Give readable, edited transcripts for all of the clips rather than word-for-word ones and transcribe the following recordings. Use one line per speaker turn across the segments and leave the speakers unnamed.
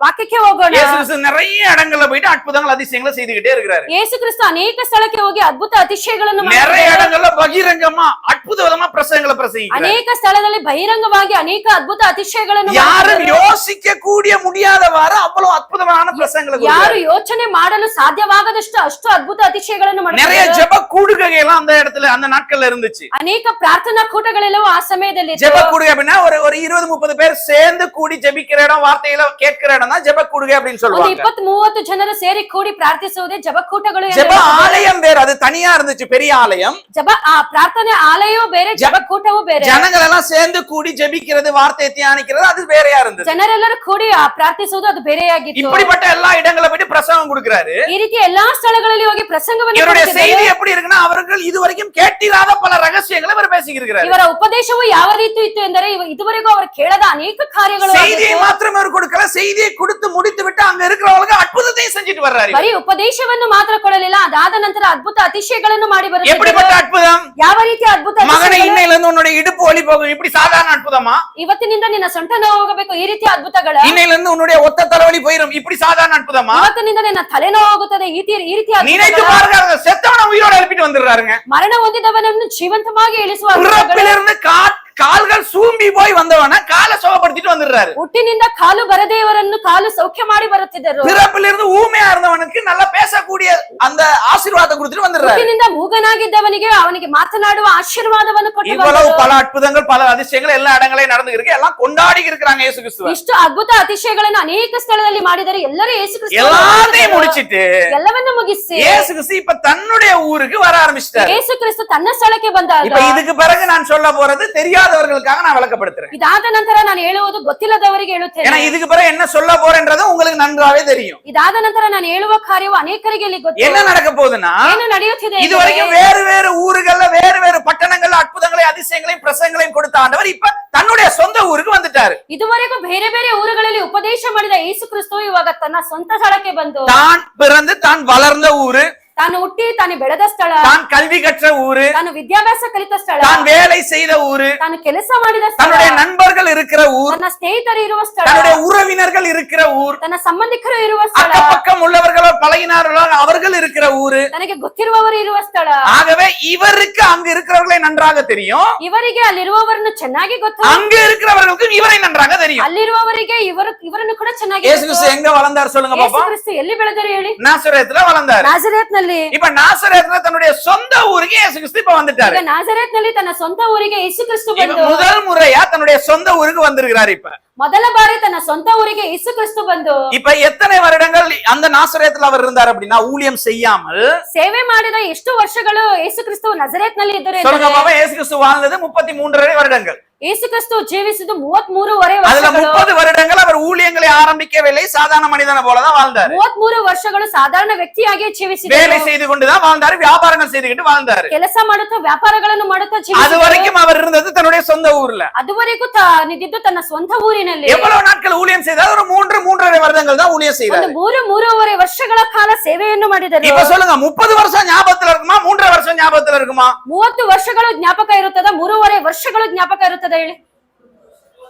ವಾಕ್ಯಕ್ಕೆ ಹೋಗೋಣ.
ಯೇಸು ಕ್ರಿಸ್ತು நிறைய இடங்கள்ல போயிட்டு அற்புதங்கள் அதிசயங்களை செய்துகிட்டே இருக்கிறாரு.
ಯೇಸು ಕ್ರಿಸ್ತು ಅನೇಕ ಸ್ಥಳಕ್ಕೆ ಹೋಗಿ ಅದ್ಭುತ ಅತಿಶಯಗಳನ್ನು
நிறைய இடங்கள்ல பகிரங்கமா அற்புதமா பிரசங்கங்களை பிரசங்கிக்கிறார்.
ಅನೇಕ ಸ್ಥಳದಲ್ಲಿ ಬಹಿರಂಗವಾಗಿ ಅನೇಕ ಅದ್ಭುತ ಅತಿಶಯಗಳನ್ನು
யாரும் யோசிக்க கூடிய முடியாதவாறு அவ்வளவு அற்புதமான பிரசங்கங்களை
ಯಾರು ಯೋಚನೆ ಮಾಡಲು ಸಾಧ್ಯವಾಗದಷ್ಟು ಅಷ್ಟು ಅದ್ಭುತ ಅತಿಶಯಗಳನ್ನು ಮಾಡಿದ್ದಾರೆ.
நிறைய ஜெப கூடுகை எல்லாம் அந்த இடத்துல அந்த நாட்கள்ல இருந்துச்சு.
ಅನೇಕ ಪ್ರಾರ್ಥನಾ ಕೂಟಗಳೆಲ್ಲವೂ ಆ ಸಮಯದಲ್ಲಿ
ஜெப கூடுகை அப்படின்னா ஒரு 20-30 பேர் சேர்ந்து கூடி ஜெபிக்கிற இடம், வார்த்தைகளை கேட்கிற இடம் தான் ஜெப கூடுகை அப்படின்னு சொல்லுவாங்க.
20-30 ಜನರು ಸೇರಿ ಕೂಡಿ ಪ್ರಾರ್ಥಿಸುವುದೇ ಜಪಕೂಟಗಳು.
ஜெப ஆலயம் வேற, அது தனியா இருந்துச்சு, பெரிய ஆலயம்.
ಜಪ ಪ್ರಾರ್ಥನೆ ಆಲಯವೂ ಬೇರೆ, ಜಪಕೂಟವೂ ಬೇರೆ.
ஜனங்கள் எல்லாம் சேர்ந்து கூடி ஜெபிக்கிறது, வார்த்தையை தியானிக்கிறது அது வேறையா இருந்துச்சு.
ಜನರೆಲ್ಲರೂ ಕೂಡಿ ಪ್ರಾರ್ಥಿಸುವುದು ಅದು ಬೇರೆಯಾಗಿತ್ತು.
இப்படிப்பட்ட எல்லா இடங்களை போய் பிரசங்கம் கொடுக்கிறாரு.
ಈ ರೀತಿ ಎಲ್ಲಾ ಸ್ಥಳಗಳಲ್ಲಿ ಹೋಗಿ ಪ್ರಸಂಗವನ್ನು
இவருடைய செய்தி எப்படி இருக்குன்னா, அவர்கள் இதுவரைக்கும் கேட்டிராத பல ரகசியங்களை அவர் பேசிக்கிறார்.
ಇವರ ಉಪದೇಶವು ಯಾವ ರೀತಿ ಇತ್ತು ಎಂದರೆ ಇದುವರೆಗೂ ಅವರು ಕೇಳದ ಅನೇಕ ಕಾರ್ಯಗಳು.
செய்தியை மாத்திரமே அவர் கொடுக்கல, செய்தியை கொடுத்து முடித்து விட்டு அங்க இருக்கிறவங்களுக்கு அற்புதத்தையும் செஞ்சுட்டு வர்றாரு.
ಬರೀ ಉಪದೇಶವನ್ನು ಮಾತ್ರ ಕೊಡಲಿಲ್ಲ, ಅದಾದ ನಂತರ ಅದ್ಭುತ ಅತಿಶಯಗಳನ್ನು ಮಾಡಿ ಬರುತ್ತಾರೆ.
எப்படிப்பட்ட அற்புதம்?
ಯಾವ ರೀತಿ ಅದ್ಭುತ?
மகனே, இன்னையில இருந்து உன்னுடைய இடுப்பு வலி போகும், இப்படி சாதாரண அற்புதமா?
ಇವತ್ತಿನಿಂದ ನಿನ್ನ ಸೊಂಟ ನೋವು ಹೋಗಬೇಕು, ಈ ರೀತಿ ಅದ್ಭುತಗಳ.
இன்னையில இருந்து உன்னுடைய ஒத்த தலைவலி போயிடும், இப்படி சாதாரண அற்புதமா?
ಇವತ್ತಿನಿಂದ ನಿನ್ನ ತಲೆನೋವು ಹೋಗುತ್ತದೆ, ಈ ರೀತಿ
நினைத்து பாருங்க. செத்தவனை உயிரோட எழுப்பிட்டு வந்துடுறாருங்க.
ಮರಣ ಹೊಂದಿದವನನ್ನು ಜೀವಂತವಾಗಿ ಇಳಿಸುವ.
பிறப்பிலிருந்து கால்கள் சூம்பி போய் வந்தவன காலை சுகப்படுத்திட்டு வந்துடுறாரு.
ಹುಟ್ಟಿನಿಂದ ಕಾಲು ಬರದೇವರನ್ನು ಕಾಲು ಸೌಖ್ಯ ಮಾಡಿ ಬರುತ್ತಿದ್ದರು.
பிறப்பிலிருந்து ஊமையா இருந்தவனுக்கு நல்லா பேசக்கூடிய அந்த ஆசீர்வாதத்தை கொடுத்துட்டு வந்துடுறாரு.
ಹುಟ್ಟಿನಿಂದ ಮೂಗನಾಗಿದ್ದವನಿಗೆ ಅವನಿಗೆ ಮಾತನಾಡುವ ಆಶೀರ್ವಾದವನ್ನು ಕೊಟ್ಟು
இவ்வளவு பல அற்புதங்கள், பல அதிசயங்கள் எல்லா இடங்களையும் நடந்து இருக்கு. எல்லாம் கொண்டாடி இருக்கிறாங்க இயேசு கிறிஸ்துவை.
ಇಷ್ಟು ಅದ್ಭುತ ಅತಿಶಯಗಳನ್ನು ಅನೇಕ ಸ್ಥಳದಲ್ಲಿ ಮಾಡಿದರೆ ಎಲ್ಲರೂ ಯೇಸು ಕ್ರಿಸ್ತು
எல்லாத்தையும் முடிச்சிட்டு
ಎಲ್ಲವನ್ನೂ ಮುಗಿಸಿ
இயேசு கிறிஸ்து இப்ப தன்னுடைய ஊருக்கு வர ஆரம்பிச்சிட்டாரு.
ಯೇಸು ಕ್ರಿಸ್ತು ತನ್ನ ಸ್ಥಳಕ್ಕೆ ಬಂದಾಗ,
இப்ப இதுக்கு பிறகு நான் சொல்ல போறது தெரியாதவர்களுக்காக நான் விளக்கப்படுத்துறேன்.
ಇದಾದ ನಂತರ ನಾನು ಹೇಳುವುದು ಗೊತ್ತಿಲ್ಲದವರಿಗೆ ಹೇಳುತ್ತೇನೆ.
ஏன்னா இதுக்கு பிறகு என்ன சொல்ல போறேன்றது உங்களுக்கு நன்றாவே தெரியும்.
ಇದಾದ ನಂತರ ನಾನು ಹೇಳುವ ಕಾರ್ಯವು ಅನೇಕರಿಗೆ ಇಲ್ಲಿ ಗೊತ್ತು.
என்ன நடக்க போகுதுன்னா,
ಏನು ನಡೆಯುತ್ತಿದೆ?
இதுவரைக்கும் வேறு வேறு ஊர்கள்ல, வேறு வேறு பட்டணங்கள்ல அற்புதங்களையும் அதிசயங்களையும் பிரசங்கங்களையும் கொடுத்த ஆண்டவர் இப்ப தன்னுடைய சொந்த ஊருக்கு வந்துட்டாரு.
ಇದುವರೆಗೂ ಬೇರೆ ಬೇರೆ ಊರುಗಳಲ್ಲಿ ಉಪದೇಶ ಮಾಡಿದ ಯೇಸು ಕ್ರಿಸ್ತು ಇವಾಗ ತನ್ನ ಸ್ವಂತ ಸ್ಥಳಕ್ಕೆ ಬಂದು,
தான் பிறந்து தான் வளர்ந்த ஊரு,
ತಾನು ಹುಟ್ಟಿ ತಾನು ಬೆಳೆದ ಸ್ಥಳ,
தான் கல்வி கற்ற ஊரு,
ತಾನು ವಿದ್ಯಾಭ್ಯಾಸ ಕಲಿತ ಸ್ಥಳ,
தான் வேலை செய்த ஊரு,
ತಾನು ಕೆಲಸ ಮಾಡಿದ ಸ್ಥಳ,
தன்னுடைய நண்பர்கள் இருக்கிற ஊர்,
ತನ್ನ ಸ್ನೇಹಿತರು ಇರುವ ಸ್ಥಳ,
தன்னுடைய உறவினர்கள் இருக்கிற ஊர்,
ತನ್ನ ಸಂಬಂಧಿಕರು ಇರುವ ಸ್ಥಳ,
அக்கம் உள்ளவர்களோ பழகினார்களோ அவர்கள் இருக்கிற ஊரு,
ತನಗೆ ಗೊತ್ತಿರುವವರು ಇರುವ ಸ್ಥಳ.
ஆகவே இவருக்கு அங்க இருக்கிறவர்களை நன்றாக தெரியும்,
ಇವರಿಗೆ ಅಲ್ಲಿರುವವರನ್ನು ಚೆನ್ನಾಗಿ ಗೊತ್ತು,
அங்க இருக்கிறவர்களுக்கு இவரை நன்றாக தெரியும்.
ಅಲ್ಲಿರುವವರಿಗೆ ಇವರನ್ನು ಕೂಡ ಚೆನ್ನಾಗಿ
இயேசு கிறிஸ்து எங்க வளர்ந்தார் சொல்லுங்க
ಯೇಸು
பாப்போம்?
ಕ್ರಿಸ್ತು ಎಲ್ಲಿ ಬೆಳೆದರು ಹೇಳಿ?
நாசரேத்துல வளர்ந்தார்.
ನಾಜರೇತ್ ನಲ್ಲಿ.
இப்ப நாசரேத்துல தன்னுடைய சொந்த ஊருக்கு இயேசு கிறிஸ்து இப்ப வந்துட்டாரு.
ಈಗ ನಾಜರೇತ್ ನಲ್ಲಿ ತನ್ನ ಸ್ವಂತ ಊರಿಗೆ ಯೇಸು ಕ್ರಿಸ್ತು
இப்ப
ಬಂದು
முதல் முறையா தன்னுடைய சொந்த ஊருக்கு வந்திருக்கிறார். இப்ப
ಮೊದಲ ಬಾರಿ ತನ್ನ ಸ್ವಂತ ಊರಿಗೆ ಯೇಸು ಕ್ರಿಸ್ತು ಬಂದು,
இப்ப எத்தனை வருடங்கள் அந்த நாசரேத்துல அவர் இருந்தார் அப்படின்னா, ஊழியம் செய்யாமல்
ಸೇವೆ ಮಾಡಿದ ಎಷ್ಟು ವರ್ಷಗಳು ಯೇಸು ಕ್ರಿಸ್ತು ನಜರೇತ್ ನಲ್ಲಿ ಇದ್ದರು?
சொல்லுங்க பாப்பா. இயேசு கிறிஸ்து வாழ்ந்தது 33 வருடங்கள்.
ಯೇಸು ಕ್ರಿಸ್ತು ಜೀವಿಸಿದ್ದು 33
அதுல
ವರ್ಷಗಳು.
30 வருடங்கள் அவர் ஊழியங்களை ஆரம்பிக்கவில்லை, சாதாரண மனிதனை போலதான் வாழ்ந்தார்.
33 ವರ್ಷಗಳು ಸಾಧಾರಣ ವ್ಯಕ್ತಿಯಾಗಿ ಜೀವಿಸಿದರು.
வேலை செய்து கொண்டுதான் வாழ்ந்தார், வியாபாரங்கள் செய்துகிட்டு வாழ்ந்தார்.
ಕೆಲಸ ಮಾಡುತ್ತಾ ವ್ಯಾಪಾರಗಳನ್ನು ಮಾಡುತ್ತಾ
அது
ಜೀವಿಸಿದರು.
வரைக்கும் அவர் இருந்தது தன்னுடைய சொந்த ஊர்ல.
ಅದುವರೆಗೂ ನಿಂತಿದ್ದು ತನ್ನ ಸ್ವಂತ ಊರಿನಲ್ಲಿ.
எவ்வளவு நாட்கள் ஊழியம் செய்தார்? ஒரு 3-3.5 வருடங்கள் தான் ஊழியம் செய்தார்.
3-3.5 ವರ್ಷಗಳ ಕಾಲ ಸೇವೆಯನ್ನು ಮಾಡಿದರು.
இப்ப சொல்லுங்க, 30 வருஷம் ஞாபகத்துல இருக்குமா, 3.5 வருஷம் ஞாபகத்துல இருக்குமா?
30 ವರ್ಷಗಳು ಜ್ಞಾಪಕ ಇರುತ್ತದ, 3.5 ವರ್ಷಗಳು ಜ್ಞಾಪಕ ಇರುತ್ತದ ಹೇಳಿ?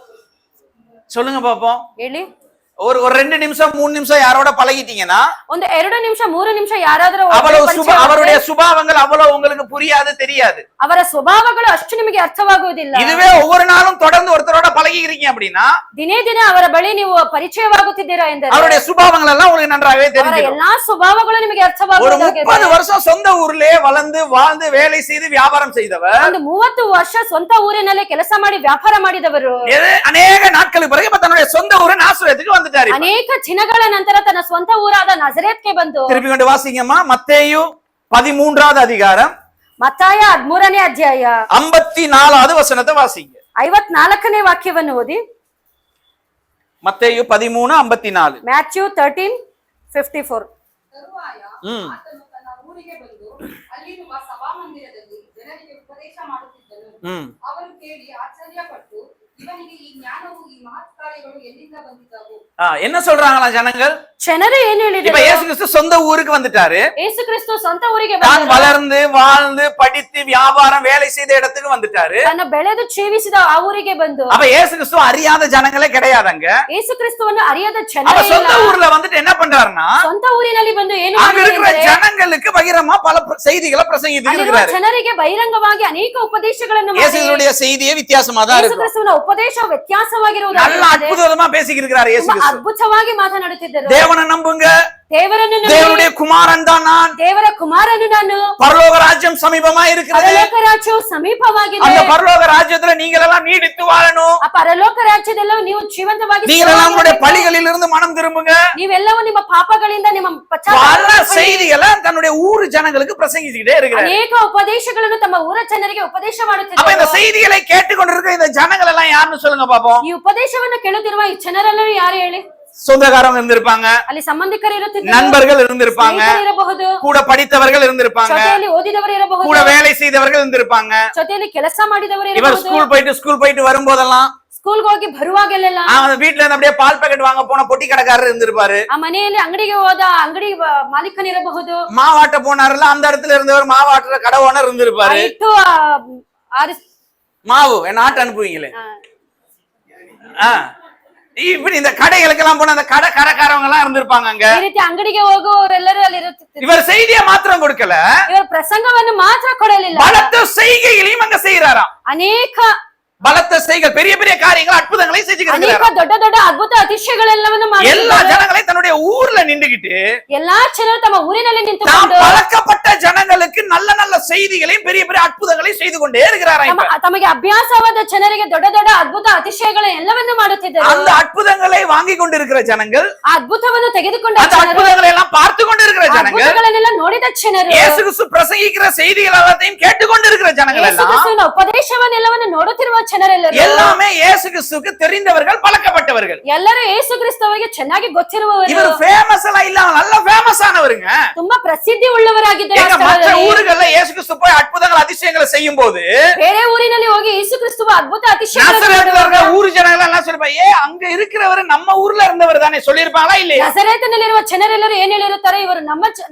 சொல்லுங்க பாப்போம்.
ಹೇಳಿ.
ஒரு 2 நிமிஷம் 3 நிமிஷம் யாரோட பழகிட்டீங்கன்னா,
ಒಂದು 2 ನಿಮಿಷ 3 ನಿಮಿಷ ಯಾರಾದರೂ
அவருடைய சுபாவங்கள் அவ்வளவு உங்களுக்கு புரியாது, தெரியாது.
ಅವರ ಸ್ವಭಾವಗಳು ಅಷ್ಟು ನಿಮಗೆ ಅರ್ಥವಾಗುವುದಿಲ್ಲ.
இதுவே ஒவ்வொரு நாளும் தொடர்ந்து ஒருத்தரோட பழகிக்கிறீங்க அப்படின்னா,
ದಿನೇ ದಿನೇ ಅವರ ಬಳಿ ನೀವು ಪರಿಚಯವಾಗುತ್ತಿದ್ದೀರಾ ಎಂದರೆ
அவருடைய சுபாவங்கள் எல்லாம் உங்களுக்கு நன்றாகவே
ಅವರ
தெரியும்.
ಎಲ್ಲಾ ಸ್ವಭಾವಗಳು ನಿಮಗೆ
ஒரு
ಅರ್ಥವಾಗುವುದಾಗಿದೆ.
30 வருஷம் சொந்த ஊர்லயே வளர்ந்து வாழ்ந்து வேலை செய்து வியாபாரம் செய்தவர்,
ಒಂದು 30 ವರ್ಷ ಸ್ವಂತ ಊರಿನಲ್ಲೇ ಕೆಲಸ ಮಾಡಿ ವ್ಯಾಪಾರ ಮಾಡಿದವರು
அநேக நாட்களுக்கு பிறகு இப்ப தன்னுடைய சொந்த ஊர் நாசரேத்துக்கு வந்துட்டாரு.
ಅನೇಕ ದಿನಗಳ ನಂತರ ತನ್ನ ಸ್ವಂತ ಊರಾದ ನಜರೇತ್ಗೆ ಬಂದು,
திருப்பி கொண்டு வாசிங்கம்மா. மத்தேயு 13வது அதிகாரம்
ಮತ್ತಾಯ 13ನೇ ಅಧ್ಯಾಯ
54வது வசனத்தை வாசிங்க.
54ನೇ ವಾಕ್ಯವನ್ನು ಓದಿ.
மத்தேயு 13:54.
ಮ್ಯಾಥ್ಯೂ 13:54.
ತರುವಾಯ ಆತನು ತನ್ನ ಊರಿಗೆ ಬಂದು ಅಲ್ಲಿರುವ ಸಭಾಮಂದಿರದಲ್ಲಿ ಜನರಿಗೆ ಉಪದೇಶ ಮಾಡುತ್ತಿದ್ದನು. ಅವರು ಕೇಳಿ ಆಶ್ಚರ್ಯಪಟ್ಟು, ಇವನಿಗೆ ಈ ಜ್ಞಾನವು ಈ ಮಹತ್ ಕಾರ್ಯಗಳು ಎಲ್ಲಿಂದ ಬಂದಿದ್ದವು?
என்ன சொல்றாங்களா ஜனங்கள்?
ಜನರು ಏನ್
இப்ப
ಹೇಳಿದ್ರು?
இயேசு கிறிஸ்து சொந்த ஊருக்கு வந்துட்டாரு.
ಯೇಸು ಕ್ರಿಸ್ತು ಸ್ವಂತ ಊರಿಗೆ
தான்
ಬಂದರು.
வளர்ந்து வாழ்ந்து படித்து வியாபாரம் வேலை செய்த இடத்துக்கு வந்துட்டாரு.
ತನ್ನ ಬೆಳೆದು ಜೀವಿಸಿದ ಆ ಊರಿಗೆ ಬಂದು
அப்ப இயேசு கிறிஸ்து அறியாத ஜனங்களே கிடையாதுங்க.
ಯೇಸು ಕ್ರಿಸ್ತುವನ್ನು ಅರಿಯದ
அப்ப
ಜನರೇ
சொந்த
ಇಲ್ಲ.
ஊர்ல வந்துட்டு என்ன பண்றாருன்னா
ಸ್ವಂತ ಊರಿನಲ್ಲಿ ಬಂದು ಏನು
அங்க இருக்கிற
ಮಾಡಿದ್ದಾರೆ?
ஜனங்களுக்கு பகிரமா பல செய்திகளை பிரசங்கித்து
ಅಲ್ಲಿರುವ
இருக்கிறாரு.
ಜನರಿಗೆ ಬಹಿರಂಗವಾಗಿ ಅನೇಕ ಉಪದೇಶಗಳನ್ನು ಮಾಡಿ
இயேசுடைய செய்தியே வித்தியாசமா தான்
ಯೇಸು
இருக்கும்.
ಕ್ರಿಸ್ತುವಿನ ಉಪದೇಶ
நல்ல
ವ್ಯತ್ಯಾಸವಾಗಿರುವುದಾಗಿದೆ.
அற்புதமா பேசிக்கிட்டு இருக்கிறாரு இயேசு
ತುಂಬಾ
கிறிஸ்து.
ಅದ್ಭುತವಾಗಿ ಮಾತನಾಡುತ್ತಿದ್ದರು.
தேவனை நம்புங்க,
ದೇವರನ್ನು ನಂಬಿ,
தேவனுடைய குமாரன் தான் நான்,
ದೇವರ ಕುಮಾರನು ನಾನು,
பரலோக ராஜ்யம் சமீபமா இருக்கிறது,
ಪರಲೋಕ ರಾಜ್ಯವು ಸಮೀಪವಾಗಿದೆ.
அந்த பரலோக ராஜ்யத்துல நீங்கள் எல்லாம் நீடித்து வாழணும்,
ಆ ಪರಲೋಕ ರಾಜ್ಯದೆಲ್ಲವೂ ನೀವು ಜೀವಂತವಾಗಿ
நீங்கள் எல்லாம் உங்களுடைய
ಸ್ಥಿರವಾಗಿರಬೇಕು.
பழிகளில் இருந்து மனம் திரும்புங்க.
ನೀವೆಲ್ಲವೂ ನಿಮ್ಮ ಪಾಪಗಳಿಂದ ನಿಮ್ಮ
பல
ಪಶ್ಚಾತ್ತಾಪ
செய்திகளை தன்னுடைய ஊர் ஜனங்களுக்கு பிரசங்கிச்சுக்கிட்டே இருக்கிறார்.
ಅನೇಕ ಉಪದೇಶಗಳನ್ನು ತಮ್ಮ ಊರ ಜನರಿಗೆ ಉಪದೇಶ
அப்ப இந்த
ಮಾಡುತ್ತಿದ್ದರು.
செய்திகளை கேட்டுக்கொண்டிருக்கிற இந்த ஜனங்கள் எல்லாம் யாருன்னு சொல்லுங்க பாப்போம்.
ಈ ಉಪದೇಶವನ್ನು ಕೇಳುತ್ತಿರುವ ಈ ಜನರೆಲ್ಲರೂ ಯಾರು ಹೇಳಿ?
சொந்தக்காரங்க இருந்திருப்பாங்க,
ಅಲ್ಲಿ ಸಂಬಂಧಿಕರು ಇರುತ್ತಿದ್ದರು,
நண்பர்கள் இருந்திருப்பாங்க,
ಸ್ನೇಹಿತರು ಇರಬಹುದು,
கூட படித்தவர்கள் இருந்திருப்பாங்க,
ಜೊತೆಯಲ್ಲಿ ಓದಿದವರು ಇರಬಹುದು,
கூட வேலை செய்தவர்கள் இருந்திருப்பாங்க.
ಜೊತೆಯಲ್ಲಿ ಕೆಲಸ ಮಾಡಿದವರು
இவர்
ಇರಬಹುದು.
ஸ்கூல் போயிட்டு வரும்போதெல்லாம்
ಸ್ಕೂಲ್ಗೆ ಹೋಗಿ ಬರುವಾಗೆಲ್ಲ
வீட்டுல இருந்து அப்படியே பால் பாக்கெட் வாங்க போன பொட்டி கடைக்காரர் இருந்திருப்பாரு.
ಆ ಮನೆಯಲ್ಲಿ ಅಂಗಡಿಗೆ ಹೋದ ಅಂಗಡಿ ಮಾಲೀಕನಿರಬಹುದು,
மாவாட்ட போனாருல அந்த இடத்துல இருந்தவர் மாவாட்டுற கடை ஓனர் இருந்திருப்பாரு.
ಇಟ್ಟು
மாவு என்ன ஆட்டு அனுப்புவீங்களே, இப்படி இந்த கடைகளுக்கு எல்லாம் போன அந்த கடைக்காரவங்க எல்லாம் இருந்திருப்பாங்க அங்க.
ಈ ರೀತಿ ಅಂಗಡಿಗೆ ಹೋಗುವವರೆಲ್ಲರೂ ಅಲ್ಲಿ ಇರುತ್ತಿದ್ದರು.
இவர் செய்தியை மாத்திரம் கொடுக்கல,
ಇವರು ಪ್ರಸಂಗವನ್ನು ಮಾತ್ರ ಕೊಡಲಿಲ್ಲ,
பலத்த செய்கைகளையும் அங்க செய்யறாராம்.
ಅನೇಕ
பலத்த செய்கை, பெரிய பெரிய காரியங்கள் அற்புதங்களை செஞ்சுக்கிட்டு
ಅನೇಕ
இருக்கிறாராம்.
ದೊಡ್ಡ ದೊಡ್ಡ ಅದ್ಭುತ ಅತಿಶಯಗಳೆಲ್ಲವನ್ನು
எல்லா
ಮಾಡಿ
ஜனங்களையும் தன்னுடைய ஊர்ல நின்றுகிட்டு
ಎಲ್ಲಾ ಜನರು ತಮ್ಮ ಊರಿನಲ್ಲಿ
தாம்
ನಿಂತುಕೊಂಡು
பழக்கப்பட்ட ஜனங்களுக்கு நல்ல நல்ல செய்திகளையும் பெரிய பெரிய அற்புதங்களையும் செய்து கொண்டே இருக்கிறாராம். இப்ப
ತಮಗೆ ಅಭ್ಯಾಸವಾದ ಜನರಿಗೆ ದೊಡ್ಡ ದೊಡ್ಡ ಅದ್ಭುತ ಅತಿಶಯಗಳ ಎಲ್ಲವನ್ನು ಮಾಡುತ್ತಿದ್ದರು.
அந்த அற்புதங்களை வாங்கி கொண்டிருக்கிற ஜனங்கள்,
ಆ ಅದ್ಭುತವನ್ನು ತೆಗೆದುಕೊಂಡ
அந்த
ಜನರು,
அற்புதங்களை எல்லாம் பார்த்து கொண்டிருக்கிற
ಆ
ஜனங்கள்,
ಅದ್ಭುತಗಳನ್ನೆಲ್ಲ ನೋಡಿದ ಜನರು,
இயேசு கிறிஸ்து பிரசங்கிக்கிற செய்திகள் எல்லாத்தையும் கேட்டுக்கொண்டிருக்கிற ஜனங்கள்
ಯೇಸು
எல்லாம்
ಕ್ರಿಸ್ತುವಿನ ಉಪದೇಶವನ್ನೆಲ್ಲವನ್ನು ನೋಡುತ್ತಿರುವ ಜನರೆಲ್ಲರೂ
எல்லாமே இயேசு கிறிஸ்துவுக்கு தெரிந்தவர்கள், பழக்கப்பட்டவர்கள்.
ಎಲ್ಲರೂ ಯೇಸು ಕ್ರಿಸ್ತುವಿಗೆ ಚೆನ್ನಾಗಿ ಗೊತ್ತಿರುವವರು,
இவர் ஃபேமஸ் எல்லாம் இல்லாம நல்ல ஃபேமஸ் ஆனவருங்க.
ತುಂಬಾ ಪ್ರಸಿದ್ಧಿ ಉಳ್ಳವರಾಗಿದ್ದರು.
எங்க மற்ற ஊர்கள்ல இயேசு கிறிஸ்து போய் அற்புதங்கள் அதிசயங்களை செய்யும் போது
ಬೇರೆ ಊರಿನಲ್ಲಿ ಹೋಗಿ ಯೇಸು ಕ್ರಿಸ್ತುವ ಅದ್ಭುತ
நசரேத்துல இருக்க ஊர் ஜனங்கள் எல்லாம் சொல்லிருப்பாங்க, அங்க இருக்கிறவர் நம்ம ஊர்ல இருந்தவர் தானே சொல்லிருப்பாங்களா இல்லையா?
ನಜರೇತಿನಲ್ಲಿರುವ ಜನರೆಲ್ಲರೂ ಏನ್ ಹೇಳಿರುತ್ತಾರೆ? ಇವರು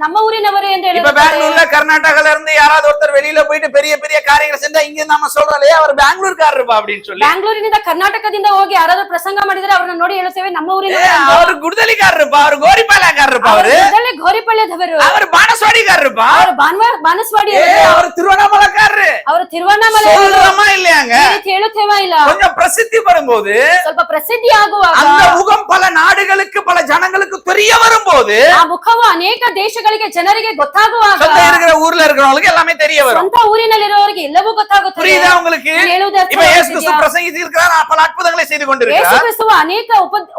ನಮ್ಮ ಊರಿನವರು ಎಂದು
இப்ப
ಹೇಳಿರುತ್ತಾರೆ.
பெங்களூர்ல கர்நாடகால இருந்து யாராவது ஒருத்தர் வெளியில போயிட்டு பெரிய பெரிய காரியங்களை செஞ்சா இங்க நம்ம சொல்றோம் இல்லையா, அவர் பெங்களூர்காரர் இருப்பா அப்படின்னு சொல்லி.
ಬ್ಯಾಂಗ್ಳೂರಿನಿಂದ ಕರ್ನಾಟಕದಿಂದ ಹೋಗಿ ಯಾರಾದ್ರೂ ಪ್ರಸಂಗ ಮಾಡಿದ್ರೆ ಅವ್ರನ್ನ ನೋಡಿ ಹೇಳುತ್ತೇವೆ ನಮ್ಮ ಊರಿನ
அவர் குடுதலிக்காரர் இருப்பா, அவர் கோரிப்பாளையக்காரர் இருப்பா, அவரு
ಗೋರಿಪಳ್ಯದವರು,
அவர் பானஸ்வாடிக்காரர் இருப்பா,
ಅವರು ಬಾನಸ್ವಾಡಿ,
அவர் திருவண்ணாமலைக்காரரு.
ಅವರು ತಿರುವಣ್ಣಾಮಲೆ
சொல்றமா இல்லையாங்க?
ಹೇಳುತ್ತೇವಾ ಇಲ್ಲ?
கொஞ்சம் பிரசித்தி வரும்போது,
ಸ್ವಲ್ಪ ಪ್ರಸಿದ್ಧಿ ಆಗುವಾಗ,
அந்த முகம் பல நாடுகளுக்கு பல ஜனங்களுக்கு தெரிய வரும்போது,
ಆ ಮುಖವು ಅನೇಕ ದೇಶಗಳಿಗೆ ಜನರಿಗೆ ಗೊತ್ತಾಗುವಾಗ,
சொந்த இருக்கிற ஊர்ல இருக்கிறவங்களுக்கு எல்லாமே தெரிய வரும்.
ಸ್ವಂತ ಊರಿನಲ್ಲಿರುವವರಿಗೆ ಎಲ್ಲವೂ ಗೊತ್ತಾಗುತ್ತದೆ.
புரியுதா உங்களுக்கு?
ಹೇಳುವುದು ಅರ್ಥ
இப்ப இயேசு
ಆಗ್ತಿದ್ಯಾ?
கிறிஸ்து பிரசங்கித்து இருக்கிறார், பல அற்புதங்களை செய்து
ಯೇಸು
கொண்டிருக்கிறார்.
ಕ್ರಿಸ್ತುವು ಅನೇಕ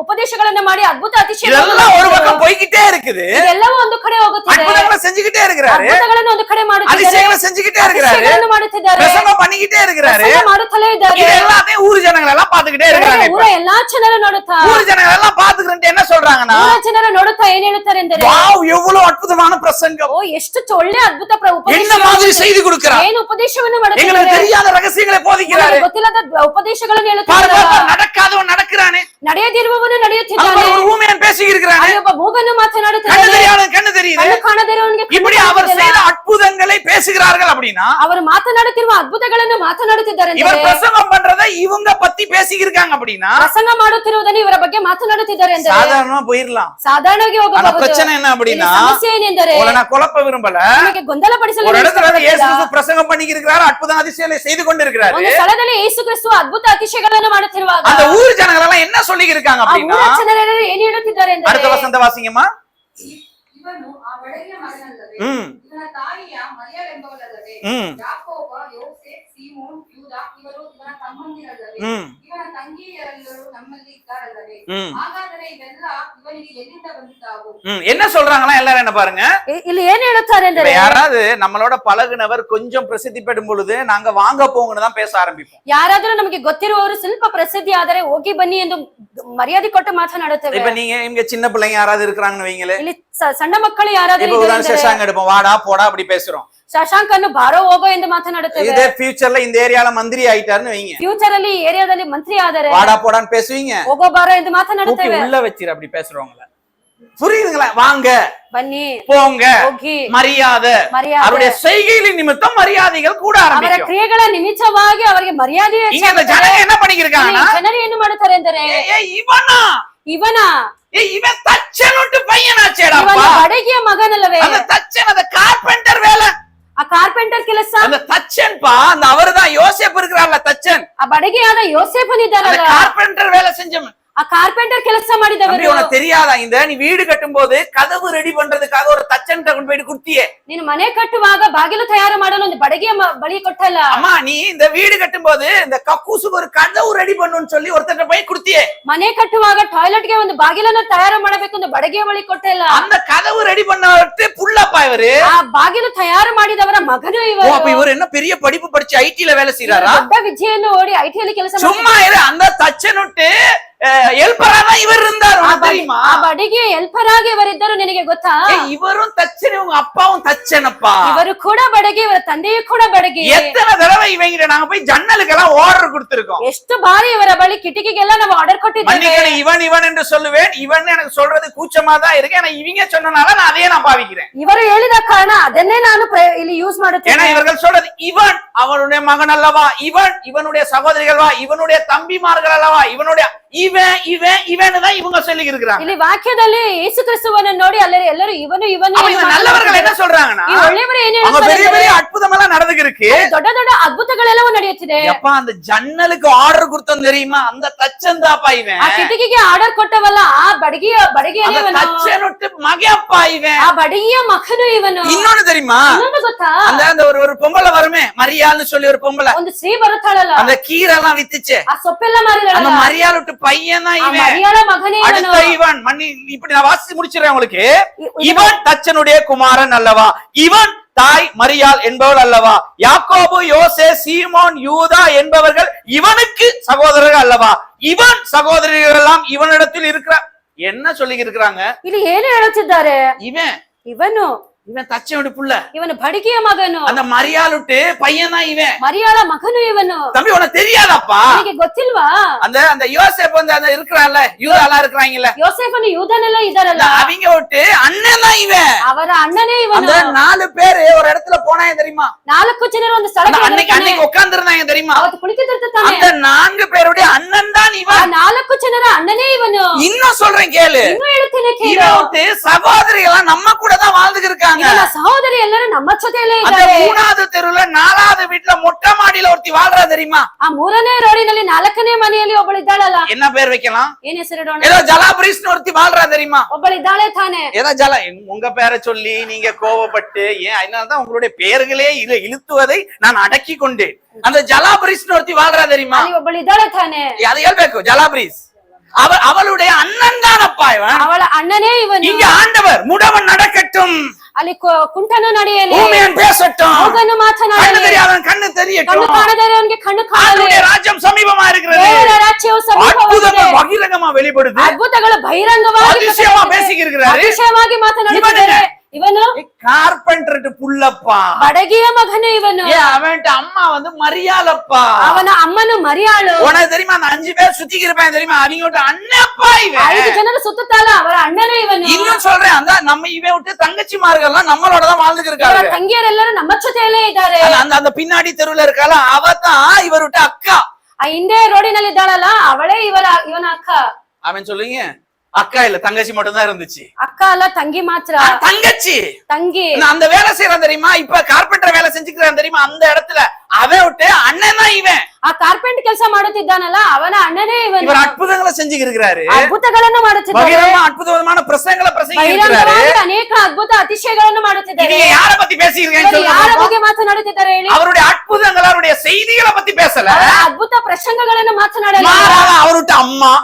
ಉಪದೇಶಗಳನ್ನು ಮಾಡಿ ಅದ್ಭುತ
இதெல்லாம் ஒரு பக்கம்
ಅತಿಶಯಗಳನ್ನು
போய்கிட்டே இருக்குது,
ಎಲ್ಲವೂ ಒಂದು ಕಡೆ ಹೋಗುತ್ತಿದೆ.
அற்புதங்களை செஞ்சுக்கிட்டே இருக்கிறாரு,
ಅದ್ಭುತಗಳನ್ನು ಒಂದು ಕಡೆ ಮಾಡುತ್ತಿದ್ದಾರೆ,
அதிசயங்களை செஞ்சுக்கிட்டே இருக்கிறாரு,
ಅತಿಶಯಗಳನ್ನು ಮಾಡುತ್ತಿದ್ದಾರೆ,
பிரசங்கம் பண்ணிக்கிட்டே இருக்கிறாரு.
ಪ್ರಸಂಗ ಮಾಡುತ್ತಲೇ ಇದ್ದಾರೆ.
இது எல்லாத்தையும் ஊர் ஜனங்கள் எல்லாம் பாத்துக்கிட்டே இருக்கிறாங்க.
ಊರ ಎಲ್ಲಾ ಜನರು ನೋಡುತ್ತಾ,
ஊர் ஜனங்கள் எல்லாம் பாத்துக்கிட்டு என்ன சொல்றாங்கன்னா,
ಊರ ಜನರು ನೋಡುತ್ತಾ ಏನ್ ಹೇಳುತ್ತಾರೆ ಎಂದರೆ,
வாவ் எவ்வளவு அற்புதமான பிரசங்கம்,
ಓ ಎಷ್ಟು ಒಳ್ಳೆ ಅದ್ಭುತ
என்ன மாதிரி செய்தி கொடுக்கிறார்,
ಏನು ಉಪದೇಶವನ್ನು
எங்களுக்கு
ಮಾಡುತ್ತಿದ್ದಾರೆ,
தெரியாத ரகசியங்களை போதிக்கிறாரு.
ನಮಗೆ ಗೊತ್ತಿಲ್ಲದ ಉಪದೇಶಗಳನ್ನು
பாரு,
ಹೇಳುತ್ತಿದ್ದಾರೆ.
பாரு, நடக்காதவன் நடக்கிறானே,
ನಡೆಯದಿರುವವನು
அங்க
ನಡೆಯುತ್ತಿದ್ದಾನೆ,
ஒரு ஊமையன் பேசி இருக்கிறானே,
ಅಲ್ಲಿ ಒಬ್ಬ ಮೂಗನ್ನು
கண்ணு
ಮಾತನಾಡುತ್ತಿದ್ದಾನೆ,
தெரியாத கண்ணு தெரியுது.
ಕಣ್ಣು ಕಾಣದಿರುವವನಿಗೆ ಕಣ್ಣು
இப்படி அவர்
ಕಾಣುವುದಿಲ್ಲ.
செய்த அற்புதங்களை பேசுகிறார்கள் அப்படின்னா,
ಅವರು ಮಾತನಾಡುತ್ತಿರುವ ಅದ್ಭುತಗಳನ್ನು ಮಾತನಾಡುತ್ತಿದ್ದಾರೆ
இவர்
ಎಂದರೆ,
பிரசங்கம் பண்றதை இவங்க பத்தி பேசியிருக்காங்க அப்படின்னா
ಪ್ರಸಂಗ ಮಾಡುತ್ತಿರುವುದನ್ನು ಇವರ ಬಗ್ಗೆ ಮಾತನಾಡುತ್ತಿದ್ದಾರೆ ಎಂದರೆ
சாதாரணமா போயிடலாம்.
ಸಾಧಾರಣವಾಗಿ
ஆனா
ಹೋಗಬಹುದು.
பிரச்சனை என்ன அப்படின்னா,
ಇಲ್ಲಿ ಸಮಸ್ಯೆ ಏನೆಂದರೆ,
உங்களை நான் குழப்ப விரும்பல,
ನಿಮಗೆ ಗೊಂದಲಪಡಿಸಲು
ஒரு இடத்துல வந்து இயேசு
ಇಷ್ಟಪಡುತ್ತಿಲ್ಲ.
கிறிஸ்து பிரசங்கம் பண்ணி இருக்கிறாரு, அற்புத அதிசயங்களை செய்து கொண்டிருக்கிறாரு.
ಒಂದು ಸ್ಥಳದಲ್ಲಿ ಯೇಸು ಕ್ರಿಸ್ತು ಅದ್ಭುತ ಅತಿಶಯಗಳನ್ನು ಮಾಡುತ್ತಿರುವಾಗ
அந்த ஊர் ஜனங்கள் எல்லாம் என்ன சொல்லி இருக்காங்க
ಆ
அப்படின்னா,
ಊರ ಜನರೆಲ್ಲರೂ ಏನ್ ಹೇಳುತ್ತಿದ್ದಾರೆ
அடுத்த
ಎಂದರೆ,
வசந்த வாசிங்கம்மா.
ಇವನು ಆ ಬೆಳಗಿನ ಮಗನಲ್ಲವೇ,
ம்
ಇವನ ತಾಯಿಯ ಮರಿಯಳೆಂಬವಳಲ್ಲವೇ,
ம்
ಯಾಕೋಬ, ಯೋಸೇಫ್, ಸೀಮೋನ್, ಯೂದ ಇವರು ಇವನ ತಮ್ಮಂದಿರಲ್ಲವೇ,
ம்
ಇವನ ತಂಗಿಯರೆಲ್ಲರೂ ನಮ್ಮಲ್ಲಿ ಇದ್ದಾರಲ್ಲವೇ,
ம்
ಹಾಗಾದರೆ ಇವೆಲ್ಲ ಇವನಿಗೆ ಎಲ್ಲಿಂದ ಬಂದಿದ್ದಾವು?
என்ன சொல்றாங்களா எல்லாரும் என்ன பாருங்க.
ಇಲ್ಲಿ ಏನ್ ಹೇಳುತ್ತಾರೆ
இப்ப
ಎಂದರೆ,
யாராவது நம்மளோட பழகுனவர் கொஞ்சம் பிரசித்தி பெறும் பொழுது நாங்க வாங்க போங்கன்னு தான் பேச ஆரம்பிப்போம்.
ಯಾರಾದರೂ ನಮಗೆ ಗೊತ್ತಿರುವವರು ಸ್ವಲ್ಪ ಪ್ರಸಿದ್ಧಿ ಆದರೆ ಹೋಗಿ ಬನ್ನಿ ಎಂದು ಮರ್ಯಾದೆ ಕೊಟ್ಟು ಮಾತನಾಡುತ್ತೇವೆ.
இப்ப நீங்க இங்க சின்ன பிள்ளைங்க யாராவது இருக்கிறாங்கன்னு வைங்களே,
ಇಲ್ಲಿ ಸಣ್ಣ ಮಕ್ಕಳು ಯಾರಾದರೂ
இப்ப உதாரணம் சசாங்க எடுப்போம், வாடா போடா அப்படி பேசுறோம்.
ಶಶಾಂಕನ್ನು ಬಾರೋ ಹೋಗೋ ಎಂದು ಮಾತನಾಡುತ್ತೇವೆ.
இதே ஃபியூச்சர்ல இந்த ஏரியால மந்திரி ஆயிட்டாருன்னு வைங்க,
ಫ್ಯೂಚರ್ ಅಲ್ಲಿ ಈ ಏರಿಯಾದಲ್ಲಿ ಮಂತ್ರಿ ಆದರೆ
வாடா போடான்னு பேசுவீங்க,
ಹೋಗೋ ಬಾರೋ ಎಂದು
தூக்கி
ಮಾತನಾಡುತ್ತೇವೆ.
உள்ள வச்சிரு அப்படி பேசுறவங்கள. புரியுதுங்களா? வாங்க,
ಬನ್ನಿ,
போங்க,
ಹೋಗಿ,
மரியாதை.
மரியாதை.
அவருடைய செய்கைகளின் நிமித்தம் மரியாதைகள் கூட
ಅವರ
ஆரம்பிக்கும்.
ಕ್ರಿಯೆಗಳ ನಿಮಿತ್ತವಾಗಿ ಅವರಿಗೆ ಮರ್ಯಾದೆ
இங்க அந்த ஜனங்க என்ன பண்ணிருக்காங்கன்னா,
ಜನರು ಏನು ಮಾಡುತ್ತಾರೆ ಅಂದರೆ
இவனா
ಇವನ
இவன் தச்சனுட்டு பையனாச்சேடா.
ಇವನ ಬಡಗಿಯ ಮಗನಲ್ಲವೇ?
அந்த தச்சன், அந்த கார்பெண்டர் வேலை,
ಆ ಕಾರ್ಪೆಂಟರ್ ಕೆಲಸ,
அந்த தச்சன் பா, அந்த அவர்தான் யோசேப்பு இருக்கிறார்ல தச்சன்,
ಆ ಬಡಗಿಯಾದ
அந்த
ಯೋಸೇಫನಿದ್ದಾರಲ್ಲ,
கார்பெண்டர் வேலை செஞ்சவன்.
ಆ ಕಾರ್ಪೆಂಟರ್ ಕೆಲಸ ಮಾಡಿದವರು.
உனக்கு தெரியாதா, இந்த நீ வீடு கட்டும் போது கதவு ரெடி பண்றதுக்காக ஒரு தச்சன் கொண்டு போயிட்டு கொடுத்தியே.
ನೀನು ಮನೆ ಕಟ್ಟುವಾಗ ಬಾಗಿಲು ತಯಾರು ಮಾಡಲು ಒಂದು ಬಡಗಿಯ ಬಳಿ ಕೊಟ್ಟಲ್ಲ.
அம்மா, நீ இந்த வீடு கட்டும் போது இந்த கக்கூசுக்கு ஒரு கதவு ரெடி பண்ணுன்னு சொல்லி ஒருத்தர் போய் கொடுத்தியே.
ಮನೆ ಕಟ್ಟುವಾಗ ಟಾಯ್ಲೆಟ್ ಗೆ ಒಂದು ಬಾಗಿಲನ್ನು ತಯಾರು ಮಾಡಬೇಕು ಒಂದು ಬಡಗಿಯ ಬಳಿ ಕೊಟ್ಟಲ್ಲ.
அந்த கதவு ரெடி பண்ணவர்ட்டு புள்ளப்பா இவரு.
ಆ ಬಾಗಿಲು ತಯಾರು ಮಾಡಿದವರ ಮಗನು
ஓ,
ಇವರು.
அப்ப இவர் என்ன பெரிய படிப்பு படிச்சு ஐடில வேலை செய்யறாரா?
ದೊಡ್ಡ ವಿದ್ಯೆಯನ್ನು ಓಡಿ ಐಟಿಯಲ್ಲಿ ಕೆಲಸ
சும்மா இரு. அந்த தச்சனுட்டு ஹெல்ப்பரா தான் இவர் இருந்தார், தெரியுமா?
ಆ ಬಡಗಿಯ ಹೆಲ್ಪರ್ ಆಗಿ ಇವರಿದ್ದರು, ನಿನಗೆ ಗೊತ್ತಾ?
இவரும் தச்சன், உங்க அப்பாவும் தச்சனப்பா.
ಇವರು ಕೂಡ ಬಡಗಿ, ಇವರ ತಂದೆಯೂ ಕೂಡ ಬಡಗಿ.
எத்தனை தடவை இவங்க நாங்க போய் ஜன்னலுக்கெல்லாம் ஆர்டர் கொடுத்திருக்கோம்.
ಎಷ್ಟು ಬಾರಿ ಇವರ ಬಳಿ ಕಿಟಕಿಗೆಲ್ಲ ನಾವು ಆರ್ಡರ್ ಕೊಟ್ಟಿದ್ದೇವೆ.
மன்னிக்கணும், இவன் என்று சொல்லுவேன். இவன் எனக்கு சொல்றது கூச்சமா தான் இருக்கு. ஆனா இவங்க சொன்னனால நான் அதையே நான் பாவிக்கிறேன்.
ಇವರು ಹೇಳಿದ ಕಾರಣ ಅದನ್ನೇ ನಾನು ಇಲ್ಲಿ ಯೂಸ್
ஏன்னா
ಮಾಡುತ್ತೇನೆ.
இவர்கள் சொல்றது இவன் அவனுடைய மகன் அல்லவா, இவனுடைய சகோதரிகள் வா, இவனுடைய தம்பிமார்கள் அல்லவா, இவனுடைய இவன் இவன் இவன் தான் இவங்க சொல்லி இருக்கிறாங்க.
ಇಲ್ಲಿ ವಾಕ್ಯದಲ್ಲಿ ಯೇಸು ಕ್ರಿಸ್ತುವನ್ನು ನೋಡಿ ಎಲ್ಲರೂ ಇವನು ಇವನು
அப்ப இந்த நல்லவர்கள் என்ன சொல்றாங்கன்னா,
ಈ ಒಳ್ಳೆಯವರು ಏನ್
அவங்க
ಹೇಳ್ತಾರೆ
பெரிய பெரிய அற்புதம் எல்லாம் நடந்துருக்கு.
ದೊಡ್ಡ ದೊಡ್ಡ ಅದ್ಭುತಗಳೆಲ್ಲವೂ ನಡೆಯುತ್ತಿದೆ.
எப்பா அந்த ஜன்னலுக்கு ஆர்டர் கொடுத்தோம் தெரியுமா, அந்த தச்சன் தாப்பா இவன்.
ಆ ಕಿಟಕಿಗೆ ಆರ್ಡರ್ ಕೊಟ್ಟವಲ್ಲ ಆ ಬಡಗಿಯ
அந்த தச்சனுட்டு மகப்பா இவன்.
ಆ ಬಡಗಿಯ ಮಗನು ಇವನು.
இன்னொன்னு தெரியுமா,
ಇನ್ನೊಂದು ಗೊತ್ತಾ?
அந்த ஒரு பொம்பளை வருமே, மரியாள்னு சொல்லி ஒரு பொம்பளை,
ಒಂದು ಸ್ತ್ರೀ ಬರುತ್ತಾಳಲ್ಲ,
அந்த கீரை எல்லாம் வித்துச்சு,
ಆ ಸೊಪ್ಪೆಲ್ಲ
அந்த
ಮಾರಿದಾಳಲ್ಲ,
மரியாள் விட்டு பையன் தான்
ಆ
இவன்.
ಮರಿಯಾಳ ಮಗನೇ ಇವನು.
அடுத்த இவன் இப்படி நான் வாசிச்சு முடிச்சிடறேன் உங்களுக்கு. இவன் தச்சனுடைய குமாரன் அல்லவா, இவன் தாய் மரியாள் என்பவள் அல்லவா, யாக்கோபு, யோசே, சீமோன், யூதா என்பவர்கள் இவனுக்கு சகோதரர்கள் அல்லவா, இவன் சகோதரர்கள் எல்லாம் இவனிடத்தில் இருக்கிற என்ன சொல்லி இருக்கிறாங்க?
ಇಲ್ಲಿ ಏನು ಹೇಳುತ್ತಿದ್ದಾರೆ?
இவன்
ಇವನು
தச்சனுடைய புள்ள,
ಇವನು ಬಡಗಿಯ ಮಗನು,
அந்த மரியாள் விட்டு பையன் தான் இவன்.
ಮರಿಯಾಳ ಮಗನು ಇವನು.
தம்பி உனக்கு தெரியாதப்பா?
ನಿನಗೆ ಗೊತ್ತಿಲ್ವಾ?
அந்த யோசேப் வந்து அந்த இருக்கிறான்ல, யூதாலாம் இருக்கிறாங்கல்ல,
ಯೋಸೇಫನು ಯೂದನೆಲ್ಲ ಇದಾರಲ್ಲ,
அவங்க விட்டு அண்ணன் தான் இவன்.
ಅವರ ಅಣ್ಣನೇ ಇವನು.
அந்த 4 பேரு ஒரு இடத்துல போனாங்க தெரியுமா,
4 ಜನರು ಒಂದು ಸ್ಥಳಕ್ಕೆ
அன்னைக்கு உட்கார்ந்து இருந்தாங்க தெரியுமா,
ಅವತ್ತು ಕುಳಿತಿರ್ತಾನೆ.
அந்த 4 பேருடைய அண்ணன் தான்
ಆ
இவன்.
4 ಜನರ ಅಣ್ಣನೇ ಇವನು.
இன்னும் சொல்றேன் கேளு,
ಇನ್ನೂ ಹೇಳ್ತೇನೆ ಕೇಳು.
இவன் விட்டு சகோதரிகள் நம்ம கூட தான் வாழ்ந்துட்டு இருக்காங்க.
ಇವನ ಸಹೋದರಿ ಎಲ್ಲರೂ ನಮ್ಮ ಜೊತೆಯಲ್ಲೇ
அந்த
ಇದ್ದಾರೆ.
3வது தெருவுல 4வது வீட்டுல மொட்டை மாடியில ஒருத்தி வாழ்றா தெரியுமா?
ಆ 3ನೇ ರೋಡಿನಲ್ಲಿ 4ನೇ ಮನೆಯಲ್ಲಿ ಒಬ್ಬಳಿದ್ದಾಳಲ್ಲ,
என்ன பேர் வைக்கலாம்?
ಏನ್ ಹೆಸರಿಡೋಣ?
ஏதோ ஜலாபிரிஸ்னு ஒருத்தி வாழ்றா தெரியுமா?
ಒಬ್ಬಳಿದ್ದಾಳೆ ತಾನೆ.
ஏதோ உங்க பேரை சொல்லி நீங்க கோவப்பட்டு ஏன் அதனாலதான் உங்களுடைய பெயர்களே இழுத்துவதை நான் அடக்கி கொண்டேன். அந்த ஜலாபிரிஸ்னு ஒருத்தி வாழ்றா தெரியுமா?
ಅಲ್ಲಿ ಒಬ್ಬಳಿದ್ದಾಳೆ ತಾನೆ.
அது ಹೇಳ್ಬೇಕು, ஜலாபிரிஸ் அவளுடைய அண்ணன் தானப்பா இவன்.
ಅವಳ ಅಣ್ಣನೇ ಇವನು.
இங்க ஆண்டவர் முடவன் நடக்கட்டும்,
ಅಲ್ಲಿ ಕುಂಟನು ನಡೆಯಲಿ,
ஊமையன் பேசட்டும்,
ಹೋಗನು
கண்ணு
ಮಾತನಾಡಲಿ,
தெரியாதவன் கண்ணு
ಕಣ್ಣು
தெரியட்டும்,
ಕಾಣದವನಿಗೆ ಕಣ್ಣು ಕಾಣಲಿ.
ஆண்டவருடைய ராஜ்யம் சமீபமா இருக்கிறது.
ದೇವರ ರಾಜ್ಯವು ಸಮೀಪವಾಗಿದೆ.
அற்புதங்கள் பகிரங்கமா வெளிப்படுது,
ಅದ್ಭುತಗಳು ಬಹಿರಂಗವಾಗಿ
அதிசயமா பேசிக்கிறாரு.
அதிசಯವಾಗಿ ಮಾತನಾಡುತ್ತಿದ್ದಾರೆ. ಇವನು
கார்பெண்டர் புள்ளப்பா,
ಬಡಗಿಯ ಮಗನು ಇವನು.
அவன்ட்டு அம்மா வந்து மரியாளப்பா.
ಅವನ ಅಮ್ಮನು ಮರಿಯಾಳು.
உனக்கு தெரியுமா, அந்த 5 பேர் சுத்தி இருப்பாங்க தெரியுமா, அவங்க அண்ணப்பா இவன்.
5 ಜನರು ಸುತ್ತುತ್ತಾಳ, ಅವರ ಅಣ್ಣನೇ ಇವನು.
இன்னும் சொல்றேன், அந்த நம்ம இவன் விட்டு தங்கச்சிமார்கள்லாம் நம்மளோட தான் வாழ்ந்துட்டு
ಇವರ
இருக்காங்க.
ತಂಗಿಯರೆಲ್ಲರೂ ನಮ್ಮ ಜೊತೆಯಲ್ಲೇ ಇದ್ದಾರೆ.
அந்த பின்னாடி தெருவுல இருக்கால, அவதான் இவர் விட்டு அக்கா.
ಆ ಹಿಂದೆ ರೋಡಿನಲ್ಲಿ ಇದ್ದಾಳಲ್ಲ, ಅವಳೇ ಇವನ ಅಕ್ಕ.
அவன் சொல்லுங்க, அக்கா இல்ல தங்கச்சி மட்டும் தான் இருந்துச்சு.
ಅಕ್ಕ ಅಲ್ಲ, ತಂಗಿ ಮಾತ್ರ.
தங்கச்சி
ತಂಗಿ.
அந்த வேலை செய்யறான் தெரியுமா, இப்ப கார்பெண்டர் வேலை செஞ்சுக்கிறான் தெரியுமா, அந்த இடத்துல அவன் விட்டு அண்ணன் தான் இவன்.
ಆ ಕಾರ್ಪೆಂಟ್ ಕೆಲಸ ಮಾಡುತ್ತಿದ್ದಾನಲ್ಲ, ಅವನ ಅಣ್ಣನೇ ಇವನು.
இவர் அற்புதங்களை செஞ்சுக்கிறாரு,
ಅದ್ಭುತಗಳನ್ನು ಮಾಡುತ್ತಿದ್ದಾರೆ.
பகிரங்கமா அற்புதமான பிரசங்களை பிரசங்கிக்கிறாரு.
ಬಹಿರಂಗವಾಗಿ ಅನೇಕ ಅದ್ಭುತ ಅತಿಶಯಗಳನ್ನು ಮಾಡುತ್ತಿದ್ದಾರೆ.
நீங்க யார பத்தி பேசிக்கிறீங்கன்னு
ಇವರು ಯಾರ
சொல்லுங்க.
ಬಗ್ಗೆ ಮಾತನಾಡುತ್ತಿದ್ದಾರೆ ಹೇಳಿ?
அவருடைய அற்புதங்கள், அவருடைய செய்திகளை பத்தி பேசல,
ಅವರ ಅದ್ಭುತ ಪ್ರಸಂಗಗಳನ್ನು ಮಾತನಾಡಲ್ಲ.
மாறாக அவருட்ட அம்மா,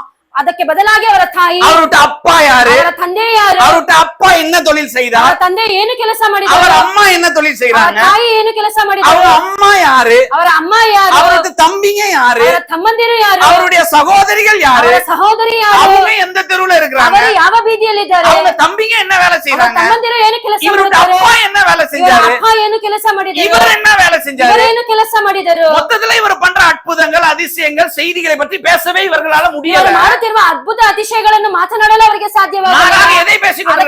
ಅದಕ್ಕೆ ಬದಲಾಗಿ ಅವರ ತಾಯಿ,
அவருட்ட அப்பா யாரு,
ಅವರ ತಂದೆ ಯಾರು,
அவருட்ட அப்பா என்ன தொழில்
ಅವರ
செய்தார்,
ತಂದೆ ಏನು ಕೆಲಸ ಮಾಡಿದ್ದಾರೆ,
அவர் அம்மா என்ன தொழில்
ಅವರ
செய்யறாங்க,
ತಾಯಿ ಏನು ಕೆಲಸ
அவர்
ಮಾಡಿದ್ದಾರೆ,
அம்மா யாரு,
ಅವರ ಅಮ್ಮ ಯಾರು,
அவருடைய தம்பிங்க யாரு,
ಅವರ ತಮ್ಮಂದಿರು ಯಾರು,
அவருடைய சகோதரிகள் யாரு,
ಅವರ ಸಹೋದರಿ ಯಾರು,
அவங்க எந்த தெருவுல இருக்கிறாங்க,
ಅವರು ಯಾವ ಬೀದಿಯಲ್ಲಿದ್ದಾರೆ,
அவங்க தம்பிங்க என்ன வேலை
ಅವರ
செய்யறாங்க,
ತಮ್ಮಂದಿರು ಏನು ಕೆಲಸ
இவருடைய
ಮಾಡಿದ್ದಾರೆ,
அப்பா என்ன வேலை
ಇವರ
செஞ்சாரு,
ಅಪ್ಪ ಏನು ಕೆಲಸ ಮಾಡಿದರು,
இவர் என்ன வேலை செஞ்சாரு,
ಇವರೇನು ಕೆಲಸ ಮಾಡಿದರು.
மொத்தத்துல இவர் பண்ற அற்புதங்கள், அதிசயங்கள், செய்திகளை பற்றி பேசவே இவர்களால
ಇವರು
முடியல.
ಮಾಡುತ್ತಿರುವ ಅದ್ಭುತ ಅತಿಶಯಗಳನ್ನು ಮಾತನಾಡಲು ಅವರಿಗೆ ಸಾಧ್ಯವಾಗಲ್ಲ.
மாறாக எதை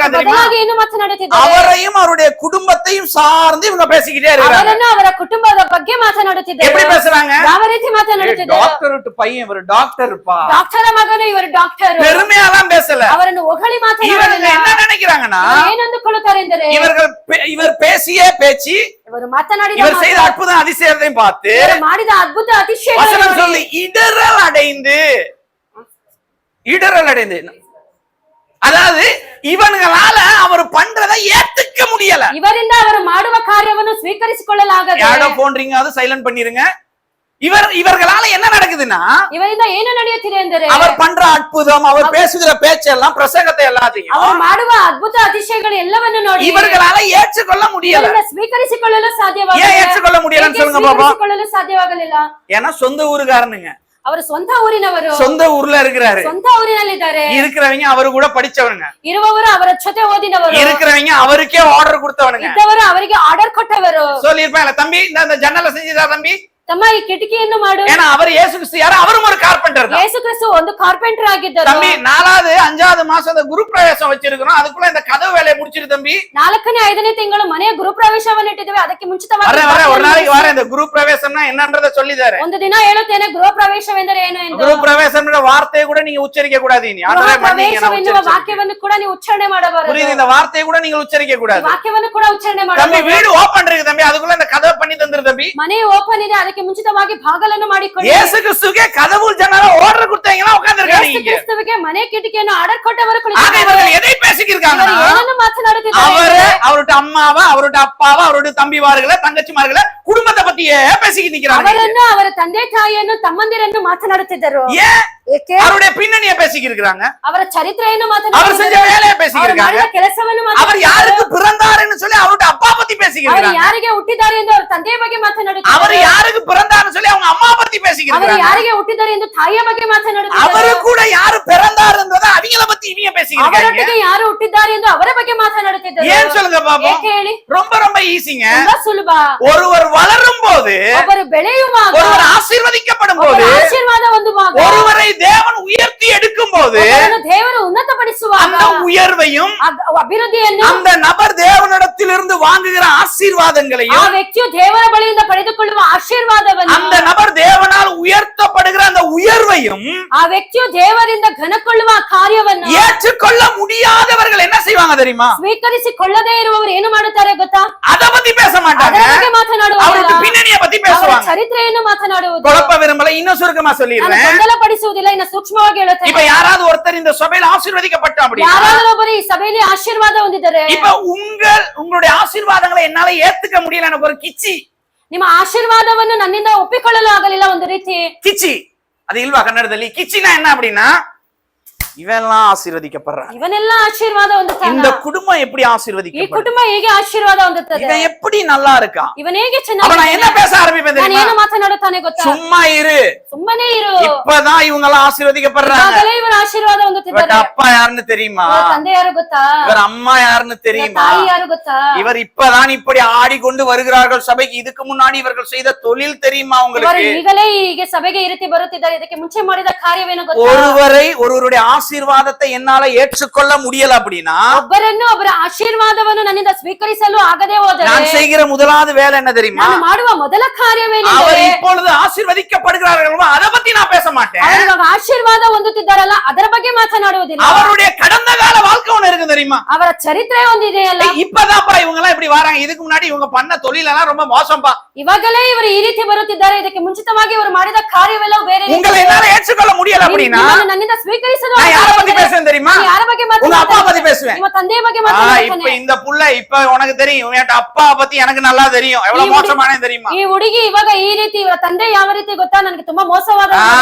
மாட்டேங்கிறாங்க தெரியுமா?
ಬದಲಾಗಿ ಏನು ಮಾತನಾಡುತ್ತಿದ್ದಾರೆ?
அவரையும் அவருடைய குடும்பத்தையும் சார்ந்து இவங்க பேசிக்கிட்டே இருக்காங்க.
ಅವರನ್ನು ಅವರ ಕುಟುಂಬದ ಬಗ್ಗೆ ಮಾತನಾಡುತ್ತಿದ್ದಾರೆ.
எப்படி பேசுறாங்க?
ಯಾವ ರೀತಿ ಮಾತನಾಡುತ್ತಿದ್ದಾರೆ?
டாக்டர் விட்டு பையன் இவர் டாக்டர்ப்பா,
ಡಾಕ್ಟರ ಮಗನು ಇವರು ಡಾಕ್ಟರ್.
பெருமையாலாம் பேசல.
ಅವರನ್ನು ಹೊಗಳಿ
இவங்க
ಮಾತನಾಡಲಿಲ್ಲ.
என்ன நினைக்கிறாங்கன்னா,
ಏನು ಅಂದುಕೊಳ್ಳುತ್ತಾರೆ ಎಂದರೆ
இவர் பேசிய பேச்சு,
ಇವರು ಮಾತನಾಡಿದ
இவர் செய்த
ಮಾತು,
அற்புத அதிசயத்தையும் பார்த்து
ಇವರು ಮಾಡಿದ ಅದ್ಭುತ
வசனம்
ಅತಿಶಯಗಳನ್ನು
சொல்லி இடரல் அடைந்து, அதாவது இவங்களால அவர் பண்றதை ஏத்துக்க முடியல.
ಇವರಿಂದ ಅವರು ಮಾಡುವ ಕಾರ್ಯವನ್ನು ಸ್ವೀಕರಿಸಿಕೊಳ್ಳಲಾಗದೆ
யாரோ போன் ரிங் ஆகுது, சைலண்ட் பண்ணிருங்க. இவர்களால என்ன நடக்குதுன்னா,
ಇವರಿಂದ ಏನು ನಡೆಯುತ್ತಿದೆ ಎಂದರೆ
அவர் பண்ற அற்புதம், அவர் பேசுகிற பேச்செல்லாம், பிரசங்கத்தை எல்லாத்தையும்
ಅವರು ಮಾಡುವ ಅದ್ಭುತ ಅತಿಶಯಗಳು ಎಲ್ಲವನ್ನು ನೋಡಿ
இவர்களால ஏற்றுக்கொள்ள முடியல.
ಇವರಿಂದ ಸ್ವೀಕರಿಸಿಕೊಳ್ಳಲು ಸಾಧ್ಯವಾಗಲಿಲ್ಲ.
ஏன் ஏற்றுக்கொள்ள முடியலன்னு சொல்லுங்க பாப்பா.
ಸ್ವೀಕರಿಸಿಕೊಳ್ಳಲು ಸಾಧ್ಯವಾಗಲಿಲ್ಲ.
ஏன்னா சொந்த ஊருக்காரனுங்க,
ಅವರು ಸ್ವಂತ ಊರಿನವರು,
சொந்த ஊர்ல இருக்கிறாரு.
ಸ್ವಂತ ಊರಿನಲ್ಲಿದ್ದಾರೆ.
இருக்கிறவங்க அவரு கூட படிச்சவனுங்க,
ಇರುವವರು ಅವರ ಜೊತೆ ಓದಿನವರು,
இருக்கிறவங்க அவருக்கே ஆர்டರ್ கொடுத்தவனுங்க.
ಇದ್ದವರು ಅವರಿಗೆ ಆರ್ಡರ್ ಕೊಟ್ಟವರು.
சொல்லிருப்பாங்க, தம்பி இந்த ஜன்னலை செஞ்சுதா தம்பி,
ತಮ್ಮ ಈ ಕಿಟಕಿಯನ್ನು ಮಾಡು.
ஏன்னா அவர் இயேசு கிறிஸ்து யாரு, அவரும் ஒரு கார்பெண்டர் தான்.
ಯೇಸು ಕ್ರಿಸ್ತು ಒಂದು ಕಾರ್ಪೆಂಟರ್ ಆಗಿದ್ದರು.
தம்பி 4வது 5வது மாசம் அந்த குரு பிரவேசம் வச்சிருக்கிறோம், அதுக்குள்ள இந்த கதவு வேலையை முடிச்சிரு தம்பி.
4ನೇ 5ನೇ ತಿಂಗಳು ಮನೆಯ ಗುರು ಪ್ರವೇಶವನ್ನು ಇಟ್ಟಿದ್ದೇವೆ, ಅದಕ್ಕೆ ಮುಂಚಿತವಾಗಿ
ஒரு நாளைக்கு வர இந்த குரு பிரவேசம்னா என்னன்றத சொல்லிதாரு.
ಒಂದು ದಿನ ಹೇಳುತ್ತೇನೆ ಗೃಹ ಪ್ರವೇಶವೆಂದರೆ ಏನು ಎಂದು.
குரு பிரவேசம்ன்ற வார்த்தையை கூட நீங்க உச்சரிக்க கூடாது. நீ ஆண்டவரே மன்னிங்க, நான்
ಪ್ರವೇಶವೆನ್ನುವ ವಾಕ್ಯವನ್ನು ಕೂಡ ನೀವು ಉಚ್ಚಾರಣೆ ಮಾಡಬಾರದು.
புரியுது? இந்த வார்த்தையை கூட நீங்க உச்சரிக்க கூடாது.
ವಾಕ್ಯವನ್ನು ಕೂಡ ಉಚ್ಚಾರಣೆ
தம்பி
ಮಾಡಬಾರದು.
வீடு ஓபன் இருக்கு தம்பி, அதுக்குள்ள இந்த கதவை பண்ணி தந்துரு தம்பி.
ಮನೆ ಓಪನ್ ಇದೆ, ಅದಕ್ಕೆ ಮುಂಚಿತವಾಗಿ ಬಾಗಲನ್ನು ಮಾಡಿಕೊಳ್ಳಿ.
இயேசு கிறிஸ்துவுக்கே கதவு ஜன்னல ஆர்டர் கொடுத்தீங்கன்னா உட்கார்ந்திருக்காங்க.
ಯೇಸು ಕ್ರಿಸ್ತುವಿಗೆ ಮನೆ ಕಿಟಕಿಯನ್ನು ಆರ್ಡರ್ ಕೊಟ್ಟವರು
ஆக
ಕುಳಿತಿದ್ದಾರೆ.
இவர்கள் எதை பேசிக்கிருக்காங்கன்னா,
ಏನನ್ನು ಮಾತನಾಡುತ್ತಿದ್ದಾರೆ?
அவரு அவருடைய அம்மாவா, அவருடைய அப்பாவா, அவருடைய தம்பிமார்களை, தங்கச்சிமார்களை, குடும்பத்தை பத்தியே பேசிக்கிட்டு நிக்கிறாங்க.
ಅವರನ್ನು ಅವರ ತಂದೆ ತಾಯಿಯನ್ನು ತಮ್ಮಂದಿರನ್ನು ಮಾತನಾಡುತ್ತಿದ್ದರು.
ஏன்
ಏಕೆ?
அவருடைய பின்னணியை பேசிக்கிருக்காங்க,
ಅವರ ಚರಿತ್ರೆಯನ್ನು
அவர்
ಮಾತನಾಡುತ್ತಿದ್ದಾರೆ.
செஞ்ச வேலையை
ಅವರು
பேசிக்கிருக்காங்க,
ಮಾಡಿದ ಕೆಲಸವನ್ನು
அவர்
ಮಾತನಾಡುತ್ತಿದ್ದಾರೆ.
யாருக்கு பிறந்தாருன்னு சொல்லி அவருடைய அப்பா பத்தி
ಅವರು
பேசிக்கிருக்காங்க,
ಯಾರಿಗೆ ಹುಟ್ಟಿದ್ದಾರೆ ಎಂದು ಅವರ ತಂದೆಯ ಬಗ್ಗೆ
அவர்
ಮಾತನಾಡುತ್ತಿದ್ದಾರೆ.
யாருக்கு பிறந்தாருன்னு சொல்லி அவங்க அம்மா பத்தி
ಅವರು
பேசிக்கிருக்காங்க,
ಯಾರಿಗೆ ಹುಟ್ಟಿದ್ದಾರೆ ಎಂದು ತಾಯಿಯ ಬಗ್ಗೆ ಮಾತನಾಡುತ್ತಿದ್ದಾರೆ.
அவரு கூட யாரு பிறந்தாருன்றத அவங்கள பத்தி இவங்க பேசிக்கிருக்காங்க.
ಅವರೊಟ್ಟಿಗೆ ಯಾರು ಹುಟ್ಟಿದ್ದಾರೆ ಎಂದು ಅವರ ಬಗ್ಗೆ ಮಾತನಾಡುತ್ತಿದ್ದಾರೆ.
ஏன் சொல்லுங்க பாப்போம்?
ಏಕೆ ಹೇಳಿ?
ரொம்ப ரொம்ப ஈஸிங்க.
ತುಂಬಾ ಸುಲಭ.
ஒருவர் வளரும் போது,
ಒಬ್ಬರು ಬೆಳೆಯುವಾಗ,
ஒருவர் ஆசீர்வதிக்கப்படும் போது,
ಒಬ್ಬರು ಆಶೀರ್ವಾದ ಹೊಂದುವಾಗ,
ஒருவரை தேவன் உயர்த்தி எடுக்கும் போது,
ಒಬ್ಬರನ್ನು ದೇವರು ಉನ್ನತಪಡಿಸುವಾಗ,
அந்த உயர்வையும்
ಅಭಿವೃದ್ಧಿಯನ್ನು
அந்த நபர் தேவனிடத்திலிருந்து வாங்குகிற
ಆ
ஆசீர்வாதங்களையும்,
ವ್ಯಕ್ತಿಯು ದೇವರ ಬಳಿಯಿಂದ ಪಡೆದುಕೊಳ್ಳುವ ಆಶೀರ್ವಾದವನ್ನು,
அந்த நபர் தேவனால் உயர்த்தப்படுகிற அந்த உயர்வையும்
ಆ ವ್ಯಕ್ತಿಯು ದೇವರಿಂದ ಘನಕೊಳ್ಳುವ ಆ ಕಾರ್ಯವನ್ನು
ஏற்றுக்கொள்ள முடியாதவர்கள் என்ன செய்வாங்க தெரியுமா?
ಸ್ವೀಕರಿಸಿಕೊಳ್ಳದೇ ಇರುವವರು ಏನು ಮಾಡುತ್ತಾರೆ ಗೊತ್ತಾ?
அத பத்தி பேச மாட்டாங்க,
ಅದರ ಬಗ್ಗೆ ಮಾತನಾಡುವುದಿಲ್ಲ.
அவருடைய பின்னணியை பத்தி
ಅವರ
பேசுவாங்க.
ಚರಿತ್ರೆಯನ್ನು ಮಾತನಾಡುವುದು.
குழப்ப விரும்பல, இன்னும் சுருக்கமா
ನಾನು
சொல்லிடுறேன்.
ಗೊಂದಲಪಡಿಸುವುದಿಲ್ಲ, ಇನ್ನು ಸೂಕ್ಷ್ಮವಾಗಿ
இப்ப
ಹೇಳುತ್ತೇನೆ.
யாராவது ஒருத்தர் இந்த சபையில ஆசீர்வதிக்கப்பட்ட அப்படின்னா,
ಯಾರಾದರೂ ಒಬ್ಬರು ಈ ಸಭೆಯಲ್ಲಿ ಆಶೀರ್ವಾದ ಹೊಂದಿದ್ದಾರೆ,
இப்ப உங்களுடைய ஆசீர்வாதங்களை என்னால ஏத்துக்க முடியல, எனக்கு ஒரு கிச்சி
ನಿಮ್ಮ ಆಶೀರ್ವಾದವನ್ನು ನನ್ನಿಂದ ಒಪ್ಪಿಕೊಳ್ಳಲು ಆಗಲಿಲ್ಲ, ಒಂದು ರೀತಿ
கிச்சி. அது இல்வா கன்னடದಲ್ಲಿ கிச்சினா என்ன அப்படின்னா, இவெல்லாம் ஆசீர்வதிக்கப்படுறான்,
ಇವನೆಲ್ಲ ಆಶೀರ್ವಾದ ಹೊಂದುತ್ತಾನೆ,
இந்த குடும்பம் எப்படி
ಈ
ஆசீர்வதிக்கப்படும்,
ಕುಟುಂಬ ಹೇಗೆ ಆಶೀರ್ವಾದ ಹೊಂದುತ್ತದೆ,
இவன் எப்படி நல்லா இருக்கான்.
ಇವನ್ ಹೇಗೆ
அப்ப நான் என்ன
ಚೆನ್ನಾಗಿ,
பேச ஆரம்பிப்பேன்
ನಾನು
தெரியுமா?
ಏನು ಮಾತನಾಡುತ್ತಾನೆ ಗೊತ್ತಾ?
சும்மா இரு,
ಸುಮ್ಮನೆ ಇರು.
இப்பதான் இவங்க எல்லாம் ஆசீர்வதிக்கப்படுறாங்க.
ಈಗಾಗಲೇ ಇವರು ಆಶೀರ್ವಾದ
இவங்க
ಹೊಂದುತ್ತಿದ್ದಾರೆ.
அப்பா யாருன்னு தெரியுமா?
ಇವರ ತಂದೆ ಯಾರು ಗೊತ್ತಾ?
இவர் அம்மா யாருன்னு
ಇವರ
தெரியுமா?
ತಾಯಿ ಯಾರು ಗೊತ್ತಾ?
இவர் இப்பதான் இப்படி ஆடிக்கொண்டு வருகிறார்கள் சபைக்கு. இதுக்கு முன்னாடி இவர்கள் செய்த தொழில் தெரியுமா
ಇವರು
உங்களுக்கு?
ಈಗಲೇ ಹೀಗೆ ಸಭೆಗೆ ಈ ರೀತಿ ಬರುತ್ತಿದ್ದಾರೆ, ಇದಕ್ಕೆ ಮುಂಚೆ ಮಾಡಿದ ಕಾರ್ಯವೇನು ಗೊತ್ತಾ?
ஒருவருடைய ஆசீர்வாதத்தை என்னால ஏற்றுக்கொள்ள முடியல அப்படின்னா,
ಒಬ್ಬರನ್ನು ಒಬ್ಬರ ಆಶೀರ್ವಾದವನ್ನು ನನ್ನಿಂದ ಸ್ವೀಕರಿಸಲು ಆಗದೆ ಹೋದರೆ
நான் செய்கிற முதலாவது வேலை என்ன தெரியுமா?
ನಾನು ಮಾಡುವ ಮೊದಲ
அவர்
ಕಾರ್ಯವೇನೆಂದರೆ,
இப்பொழுது ஆசீர்வதிக்கப்படுகிறார்கள், அதை பத்தி நான் பேச மாட்டேன்.
ಅವರು ಇವಾಗ ಆಶೀರ್ವಾದ ಹೊಂದುತ್ತಿದ್ದಾರಲ್ಲ ಅದರ ಬಗ್ಗೆ ಮಾತನಾಡುವುದಿಲ್ಲ.
அவருடைய கடந்த கால வாழ்க்கை ஒண்ணு இருக்கு தெரியுமா?
ಅವರ ಚರಿತ್ರೆ ಒಂದಿದೆಯಲ್ಲ,
இப்பதான்ப்பா இவங்க எல்லாம் இப்படி வராங்க, இதுக்கு முன்னாடி இவங்க பண்ண தொழில் எல்லாம் ரொம்ப மோசம்பா.
ಇವಾಗಲೇ ಇವರು ಈ ರೀತಿ ಬರುತ್ತಿದ್ದಾರೆ, ಇದಕ್ಕೆ ಮುಂಚಿತವಾಗಿ ಇವರು ಮಾಡಿದ ಕಾರ್ಯವೆಲ್ಲ ಬೇರೆ ರೀತಿ.
உங்களை என்னால ஏற்றுக்கொள்ள முடியல அப்படின்னா,
ನಿಮ್ಮನ್ನು ನನ್ನಿಂದ ಸ್ವೀಕರಿಸಲು
நான் யார பத்தி பேசுறேன் தெரியுமா?
ಯಾರ ಬಗ್ಗೆ
உங்க அப்பா பத்தி
ಮಾತನಾಡುತ್ತಾರೆ?
பேசுவேன்.
ನಿಮ್ಮ ತಂದೆಯ ಬಗ್ಗೆ
இப்ப
ಮಾತನಾಡುತ್ತಾನೆ.
இந்த புள்ள இப்ப உனக்கு தெரியும், என் அப்பா பத்தி எனக்கு நல்லா தெரியும், எவ்வளவு மோசமானே தெரியுமா?
ಈ ಹುಡುಗಿ ಇವಾಗ ಈ ರೀತಿ ಇವರ ತಂದೆ ಯಾವ ರೀತಿ ಗೊತ್ತಾ? ನನಗೆ ತುಂಬಾ ಮೋಸವಾದ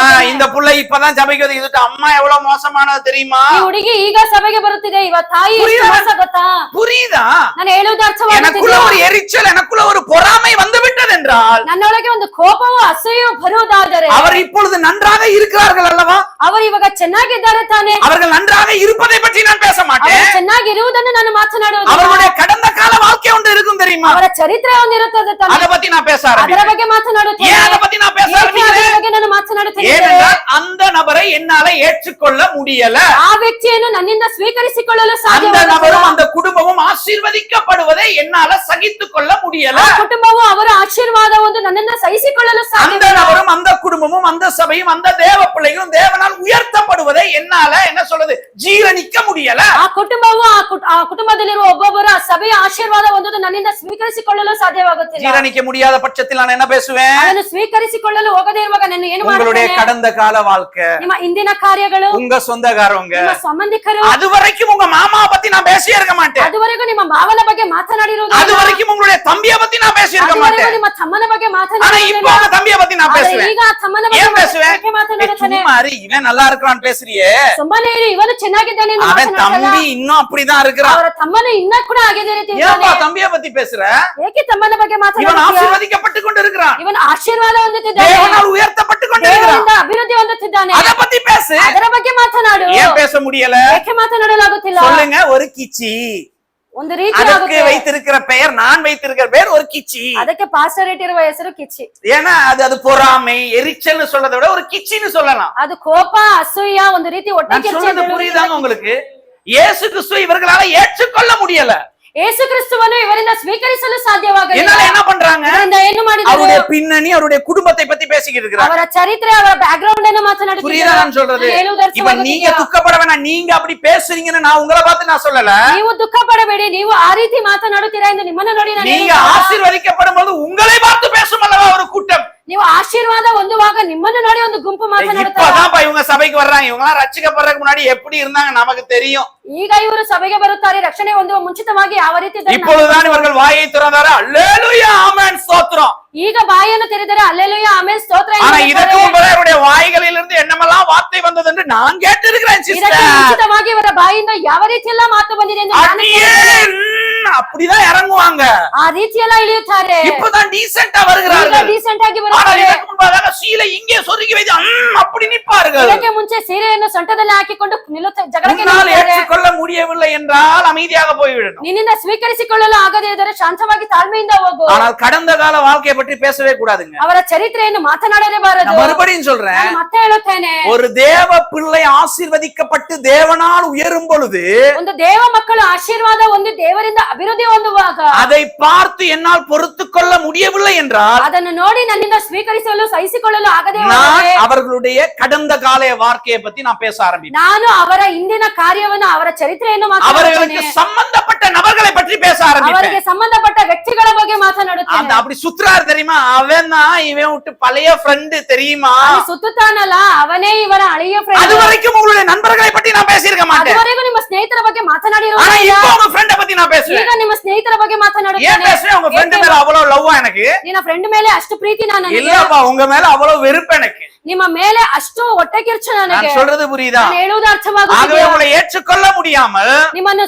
இந்த புள்ள இப்பதான் சபைக்கு வந்து இதுட்டு அம்மா எவ்வளவு மோசமானது தெரியுமா?
ಈ ಹುಡುಗಿ ಈಗ ಸಭೆಗೆ ಬರುತ್ತಿದೆ, ಇವ ತಾಯಿ ಎಷ್ಟು ಮೋಸ ಗೊತ್ತಾ?
புரியுதா?
ನಾನು ಹೇಳುವುದು
எனக்குள்ள
ಅರ್ಥವಾಗುತ್ತಿದೆ.
ஒரு எரிச்சல், எனக்குள்ள ஒரு பொறாமை வந்து விட்டது என்றால்,
ನನ್ನೊಳಗೆ ಒಂದು ಕೋಪವು ಅಸೂಯೆಯು ಬರುವುದಾದರೆ,
அவர் இப்பொழுது நன்றாக இருக்கிறார்கள் அல்லவா?
ಅವರು ಇವಾಗ ಚೆನ್ನಾಗಿದ್ದಾರೆ ತಾನೆ?
அவர்கள் நன்றாக இருப்பதை பற்றி நான் பேச
ಅವರು
மாட்டேன்.
ಚೆನ್ನಾಗಿರುವುದನ್ನು ನಾನು ಮಾತನಾಡುವುದಿಲ್ಲ.
அவர்களுடைய கடந்த கால வாழ்க்கை ஒன்று இருக்கும் தெரியுமா? தெரியுமா?
ಅವರ ಚರಿತ್ರೆ ಒಂದಿರುತ್ತದೆ ತಾನೆ.
ಅದ ಪத்தி நான் பேச
ಅದರ
ஆரம்பிக்கிறேன்.
ಬಗ್ಗೆ ಮಾತನಾಡುತ್ತೇನೆ.
ஏன் அத பத்தி நான் பேச
ಏಕೆ ಅದರ
ஆரம்பிக்கிறேன்?
ಬಗ್ಗೆ ನಾನು ಮಾತನಾಡುತ್ತೇನೆ?
ஏனென்றால் அந்த நபரை என்னால ஏற்றுக்கொள்ள முடியல.
ಆ ವ್ಯಕ್ತಿಯನ್ನು ನನ್ನಿಂದ ಸ್ವೀಕರಿಸಿಕೊಳ್ಳಲು
அந்த
ಸಾಧ್ಯವಾಗುತ್ತಿಲ್ಲ.
நபரும் அந்த குடும்பமும் ஆசீர்வதிக்கப்படுவதை என்னால சகித்துக் கொள்ள முடியல.
ಆ ಕುಟುಂಬವು ಅವರ ಆಶೀರ್ವಾದವನ್ನು ನನ್ನಿಂದ ಸಹಿಸಿಕೊಳ್ಳಲು
அந்த
ಸಾಧ್ಯವಿಲ್ಲ.
நபரும் அந்த குடும்பமும் அந்த சபையும் அந்த தேவ பிள்ளைகளும் தேவனால் உயர்த்தப்படுவதை என்னால என்ன சொல்றது ஜீரணிக்க முடியல.
ಆ ಕುಟುಂಬವು ಆ ಕುಟುಂಬದಲ್ಲಿರುವ ಒಬ್ಬೊಬ್ಬರ ಸಭೆಯ ಆಶೀರ್ವಾದ ಹೊಂದುವುದು ನನ್ನಿಂದ ಸ್ವೀಕರಿಸಿಕೊಳ್ಳಲು ಸಾಧ್ಯವಾಗುತ್ತಿಲ್ಲ.
ஜீரணிக்க முடியாத பட்சத்தில் நான் என்ன பேசுவேன்?
ಅದನ್ನು ಸ್ವೀಕರಿಸಿಕೊಳ್ಳಲು ಹೋಗದೇ ಇರುವಾಗ ನಾನು ಏನು
உங்களுடைய
ಮಾಡುತ್ತೇನೆ?
கடந்த கால வாழ்க்கை,
ನಿಮ್ಮ ಇಂದಿನ ಕಾರ್ಯಗಳು,
உங்க சொந்தக்காரவங்க,
ನಿಮ್ಮ ಸಂಬಂಧಿಕರು,
அது வரைக்கும் உங்க மாமாவை பத்தி நான் பேசியே இருக்க மாட்டேன்.
ಅದುವರೆಗೂ ನಿಮ್ಮ ಮಾವನ ಬಗ್ಗೆ ಮಾತನಾಡಿರುವುದು,
அது வரைக்கும் உங்களுடைய தம்பியை பத்தி நான் பேசி இருக்க
ಅದುವರೆಗೂ
மாட்டேன்.
ನಿಮ್ಮ ತಮ್ಮನ ಬಗ್ಗೆ
ஆனா இப்போ
ಮಾತನಾಡಿರುವುದಿಲ್ಲ.
உங்க தம்பியை பத்தி நான்
ಆದ್ರೆ
பேசுவேன்.
ಈಗ ಆ ತಮ್ಮನ
ஏன்
ಬಗ್ಗೆ
பேசுவேன்?
ಮಾತನಾಡುತ್ತಾನೆ.
சும்மா இரு, இவன் நல்லா இருக்கிறான்னு பேசுறியே,
ಸುಮ್ಮನೆ ಇರು, ಇವನು ಚೆನ್ನಾಗಿದ್ದಾನೆ ಎಂದು
அவன்
ಮಾತನಾಡಲ್ಲ.
தம்பி இன்னும் அப்படிதான் இருக்கிறான்.
ಅವರ ತಮ್ಮನ ಇನ್ನ ಕೂಡ ಹಾಗೆ ರೀತಿ
ஏன்பா
ಇದ್ದಾನೆ.
தம்பியை பத்தி பேசுற?
ಏಕೆ ತಮ್ಮನ ಬಗ್ಗೆ
இவன்
ಮಾತನಾಡುತ್ತೀಯ?
ஆசீர்வதிக்கப்பட்டு கொண்டு இருக்கிறான்,
ಇವನು ಆಶೀರ್ವಾದ ಹೊಂದುತ್ತಿದ್ದಾನೆ,
தேவனால் உயர்த்தப்பட்டு கொண்டு இருக்கிறான்.
ದೇವರಿಂದ ಅಭಿವೃದ್ಧಿ ಹೊಂದುತ್ತಿದ್ದಾನೆ.
அத பத்தி பேசு.
ಅದರ ಬಗ್ಗೆ ಮಾತನಾಡು.
ஏன் பேச முடியல?
ಏಕೆ ಮಾತನಾಡಲಾಗುತ್ತಿಲ್ಲ?
சொல்லுங்க. ஒரு கிச்சி.
ಒಂದು ರೀತಿ
அதற்கு
ಆಗುತ್ತೆ.
வைத்திருக்கிற பெயர், நான் வைத்திருக்கிற பெயர் ஒரு கிச்சி.
ಅದಕ್ಕೆ ಪಾಸ್ಟರ್ ಇಟ್ಟಿರುವ ಹೆಸರು ಕಿಚ್ಚಿ.
ஏன்னா அது பொறாமை, எரிச்சல்னு சொல்றதை விட ஒரு கிச்சின்னு சொல்லலாம்.
ಅದು ಕೋಪ, ಅಸೂಯ, ಒಂದು ರೀತಿ ಹೊಟ್ಟೆ
நான்
ಕಿಚ್ಚು
சொல்றது
ಅಂತ
புரியுதாங்க உங்களுக்கு? இயேசு கிறிஸ்து இவர்களால ஏற்றுக்கொள்ள முடியல.
ಯೇಸು ಕ್ರಿಸ್ತುವನ್ನು ಇವರಿಂದ ಸ್ವೀಕರಿಸಲು ಸಾಧ್ಯವಾಗಲಿಲ್ಲ.
என்னால என்ன பண்றாங்க?
ಇದರಿಂದ ಏನು ಮಾಡಿದರು?
அவருடைய பின்னணி, அவருடைய குடும்பத்தை பத்தி பேசிக்கிட்டு இருக்கிறாங்க.
ಅವರ ಚರಿತ್ರೆ, ಅವರ ಬ್ಯಾಕ್ ಗ್ರೌಂಡ್ ಅನ್ನು ಮಾತನಾಡುತ್ತಿದ್ದಾರೆ.
புரியுதா நான் சொல்றது?
ನಾನು ಹೇಳುವುದು
இப்ப நீங்க
ಅರ್ಥವಾಗುತ್ತಿದೆಯಾ?
துக்கப்பட வேணாம். நீங்க அப்படி பேசுறீங்கன்னு நான் உங்களை பார்த்து நான் சொல்லல.
ನೀವು ದುಃಖ ಪಡಬೇಡಿ, ನೀವು ಆ ರೀತಿ ಮಾತನಾಡುತ್ತೀರಾ ಎಂದು ನಿಮ್ಮನ್ನು ನೋಡಿ ನಾನು
நீங்க
ಹೇಳುವುದಿಲ್ಲ.
ஆசீர்வதிக்கப்படும் போது உங்களை பார்த்து பேசும் அல்லவா ஒரு கூட்டம்.
ನೀವು ಆಶೀರ್ವಾದ ಹೊಂದುವಾಗ ನಿಮ್ಮನ್ನು ನೋಡಿ ಒಂದು ಗುಂಪು ಮಾತನಾಡುತ್ತಾರೆ.
இப்பதான்ப்பா இவங்க சபைக்கு வர்றாங்க. இவங்க எல்லாம் ரட்சிக்கப்படுறதுக்கு முன்னாடி எப்படி இருந்தாங்க நமக்கு தெரியும்.
ಈಗ ಇವರು ಸಭೆಗೆ ಬರುತ್ತಾರೆ, ರಕ್ಷಣೆ ಹೊಂದುವ ಮುಂಚಿತವಾಗಿ ಯಾವ ರೀತಿ ಇದ್ದರು
இப்பொழுதுதான் இவர்கள் வாயை திறந்தாரு, அல்லேலூயா ஆமென் ஸ்தோத்திரம்.
ಈಗ ಬಾಯನ್ನು ತೆರೆದರೆ அல்லேலೂಯಾ ಆಮೆನ್ ಸ್ತೋತ್ರ ಎಂದು
ஆனா இதற்கு
ಹೇಳುತ್ತಾರೆ.
முன்பதாக இவருடைய வாய்களில் இருந்து என்னமெல்லாம் வார்த்தை வந்தது என்று நான் கேட்டிருக்கிறேன்
ಇದಕ್ಕೆ
சிஸ்டர்.
ಮುಂಚಿತವಾಗಿ ಇವರ ಬಾಯಿಂದ ಯಾವ ರೀತಿ ಎಲ್ಲ ಮಾತು ಬಂದಿದೆ ಎಂದು ನಾನು ಕೇಳಿದ್ದೇನೆ.
அப்படிதான் இறங்குவாங்க.
ಆ ರೀತಿ ಎಲ್ಲ ಇಳಿಯುತ್ತಾರೆ.
இப்பதான் டீசென்ட்டா
ಈಗ
வருகிறார்கள்.
ಡೀಸೆಂಟ್ ಆಗಿ
ஆனால்
ಬರುತ್ತಾರೆ.
இதற்கு முன்பதாக சீலை இங்கே சொருகி வைத்து அப்படி நிற்பார்கள்.
ಇದಕ್ಕೆ ಮುಂಚೆ ಸೀರೆಯನ್ನು ಸೊಂಟದಲ್ಲಿ ಹಾಕಿಕೊಂಡು ಜಗಳಕ್ಕೆ
உன்னால்
ನಿಲ್ಲುತ್ತಾರೆ.
ஏற்றுக்கொள்ள முடியவில்லை என்றால் அமைதியாக போய்விடணும்.
ನಿನ್ನಿಂದ ಸ್ವೀಕರಿಸಿಕೊಳ್ಳಲು ಆಗದೇ ಇದ್ದರೆ ಶಾಂತವಾಗಿ ತಾಳ್ಮೆಯಿಂದ ಹೋಗು.
ஆனால் கடந்த கால வாழ்க்கையை பற்றி பேசவே கூடாதுங்க.
ಅವರ ಚರಿತ್ರೆಯನ್ನು ಮಾತನಾಡಲೇಬಾರದು.
நான் மறுபடியும் சொல்றேன்.
ನಾನು ಮತ್ತೆ ಹೇಳುತ್ತೇನೆ,
ஒரு தேவ பிள்ளை ஆசீர்வதிக்கப்பட்டு தேவனால் உயரும் பொழுது
ಒಂದು ದೇವ ಮಕ್ಕಳು ಆಶೀರ್ವಾದ ಒಂದು ದೇವರಿಂದ ಅಭಿವೃದ್ಧಿ ಹೊಂದುವಾಗ
அதை பார்த்து என்னால் பொறுத்து கொள்ள முடியவில்லை என்றால்
ಅದನ್ನು ನೋಡಿ ನನ್ನಿಂದ ಸ್ವೀಕರಿಸಲು ಸಹಿಸಿಕೊಳ್ಳಲು ಆಗದೇ
நான்
ಹೋದರೆ
அவர்களுடைய கடந்த கால வாழ்க்கையை பத்தி நான் பேச ஆரம்பிப்பேன்.
ನಾನು ಅವರ ಇಂದಿನ ಕಾರ್ಯವನ್ನು, ಅವರ ಚರಿತ್ರೆಯನ್ನು
அவர்களுக்கு
ಮಾತನಾಡುತ್ತೇನೆ.
சம்பந்தப்பட்ட நபர்களை பற்றி பேச
ಅವರಿಗೆ
ஆரம்பிப்பேன்.
ಸಂಬಂಧಪಟ್ಟ ವ್ಯಕ್ತಿಗಳ ಬಗ್ಗೆ
அந்த
ಮಾತನಾಡುತ್ತೇನೆ.
அப்படி சுத்துறாரு தெரியுமா, அவன் தான் இவன் விட்டு பழைய ஃப்ரெண்டு தெரியுமா.
ಅಲ್ಲಿ ಸುತ್ತುತ್ತಾನಲ್ಲ, ಅವನೇ ಇವರ ಹಳೆಯ
அது
ಫ್ರೆಂಡ್.
வரைக்கும் உங்களுடைய நண்பர்களை பற்றி நான் பேசியிருக்க மாட்டேன்.
ಅದುವರೆಗೂ ನಿಮ್ಮ ಸ್ನೇಹಿತರ ಬಗ್ಗೆ
ஆனா
ಮಾತನಾಡಿರುವುದಿಲ್ಲ.
இப்போ உங்க ஃப்ரெண்ட பத்தி நான் பேசுவேன்.
ಈಗ ನಿಮ್ಮ ಸ್ನೇಹಿತರ ಬಗ್ಗೆ
ஏன்
ಮಾತನಾಡುತ್ತೇನೆ.
பேசுவேன்? உங்க ஃப்ரெண்ட் மேல அவ்வளவு லவ்வா எனக்கு
ನಿನ್ನ ಫ್ರೆಂಡ್ ಮೇಲೆ ಅಷ್ಟು ಪ್ರೀತಿ ನನಗೆ,
இல்லப்பா, உங்க மேல அவ்வளவு வெறுப்பு எனக்கு.
ನಿಮ್ಮ ಮೇಲೆ ಅಷ್ಟು ಹೊಟ್ಟೆ ಕಿರ್ಚು ನನಗೆ.
நான் சொல்றது புரியுதா?
ನಾನು ಹೇಳುವುದು
ஆகவே
ಅರ್ಥವಾಗುತ್ತಿದೆಯಾ?
உங்களை ஏற்றுக்கொள்ள முடியாமல்
ನಿಮ್ಮನ್ನು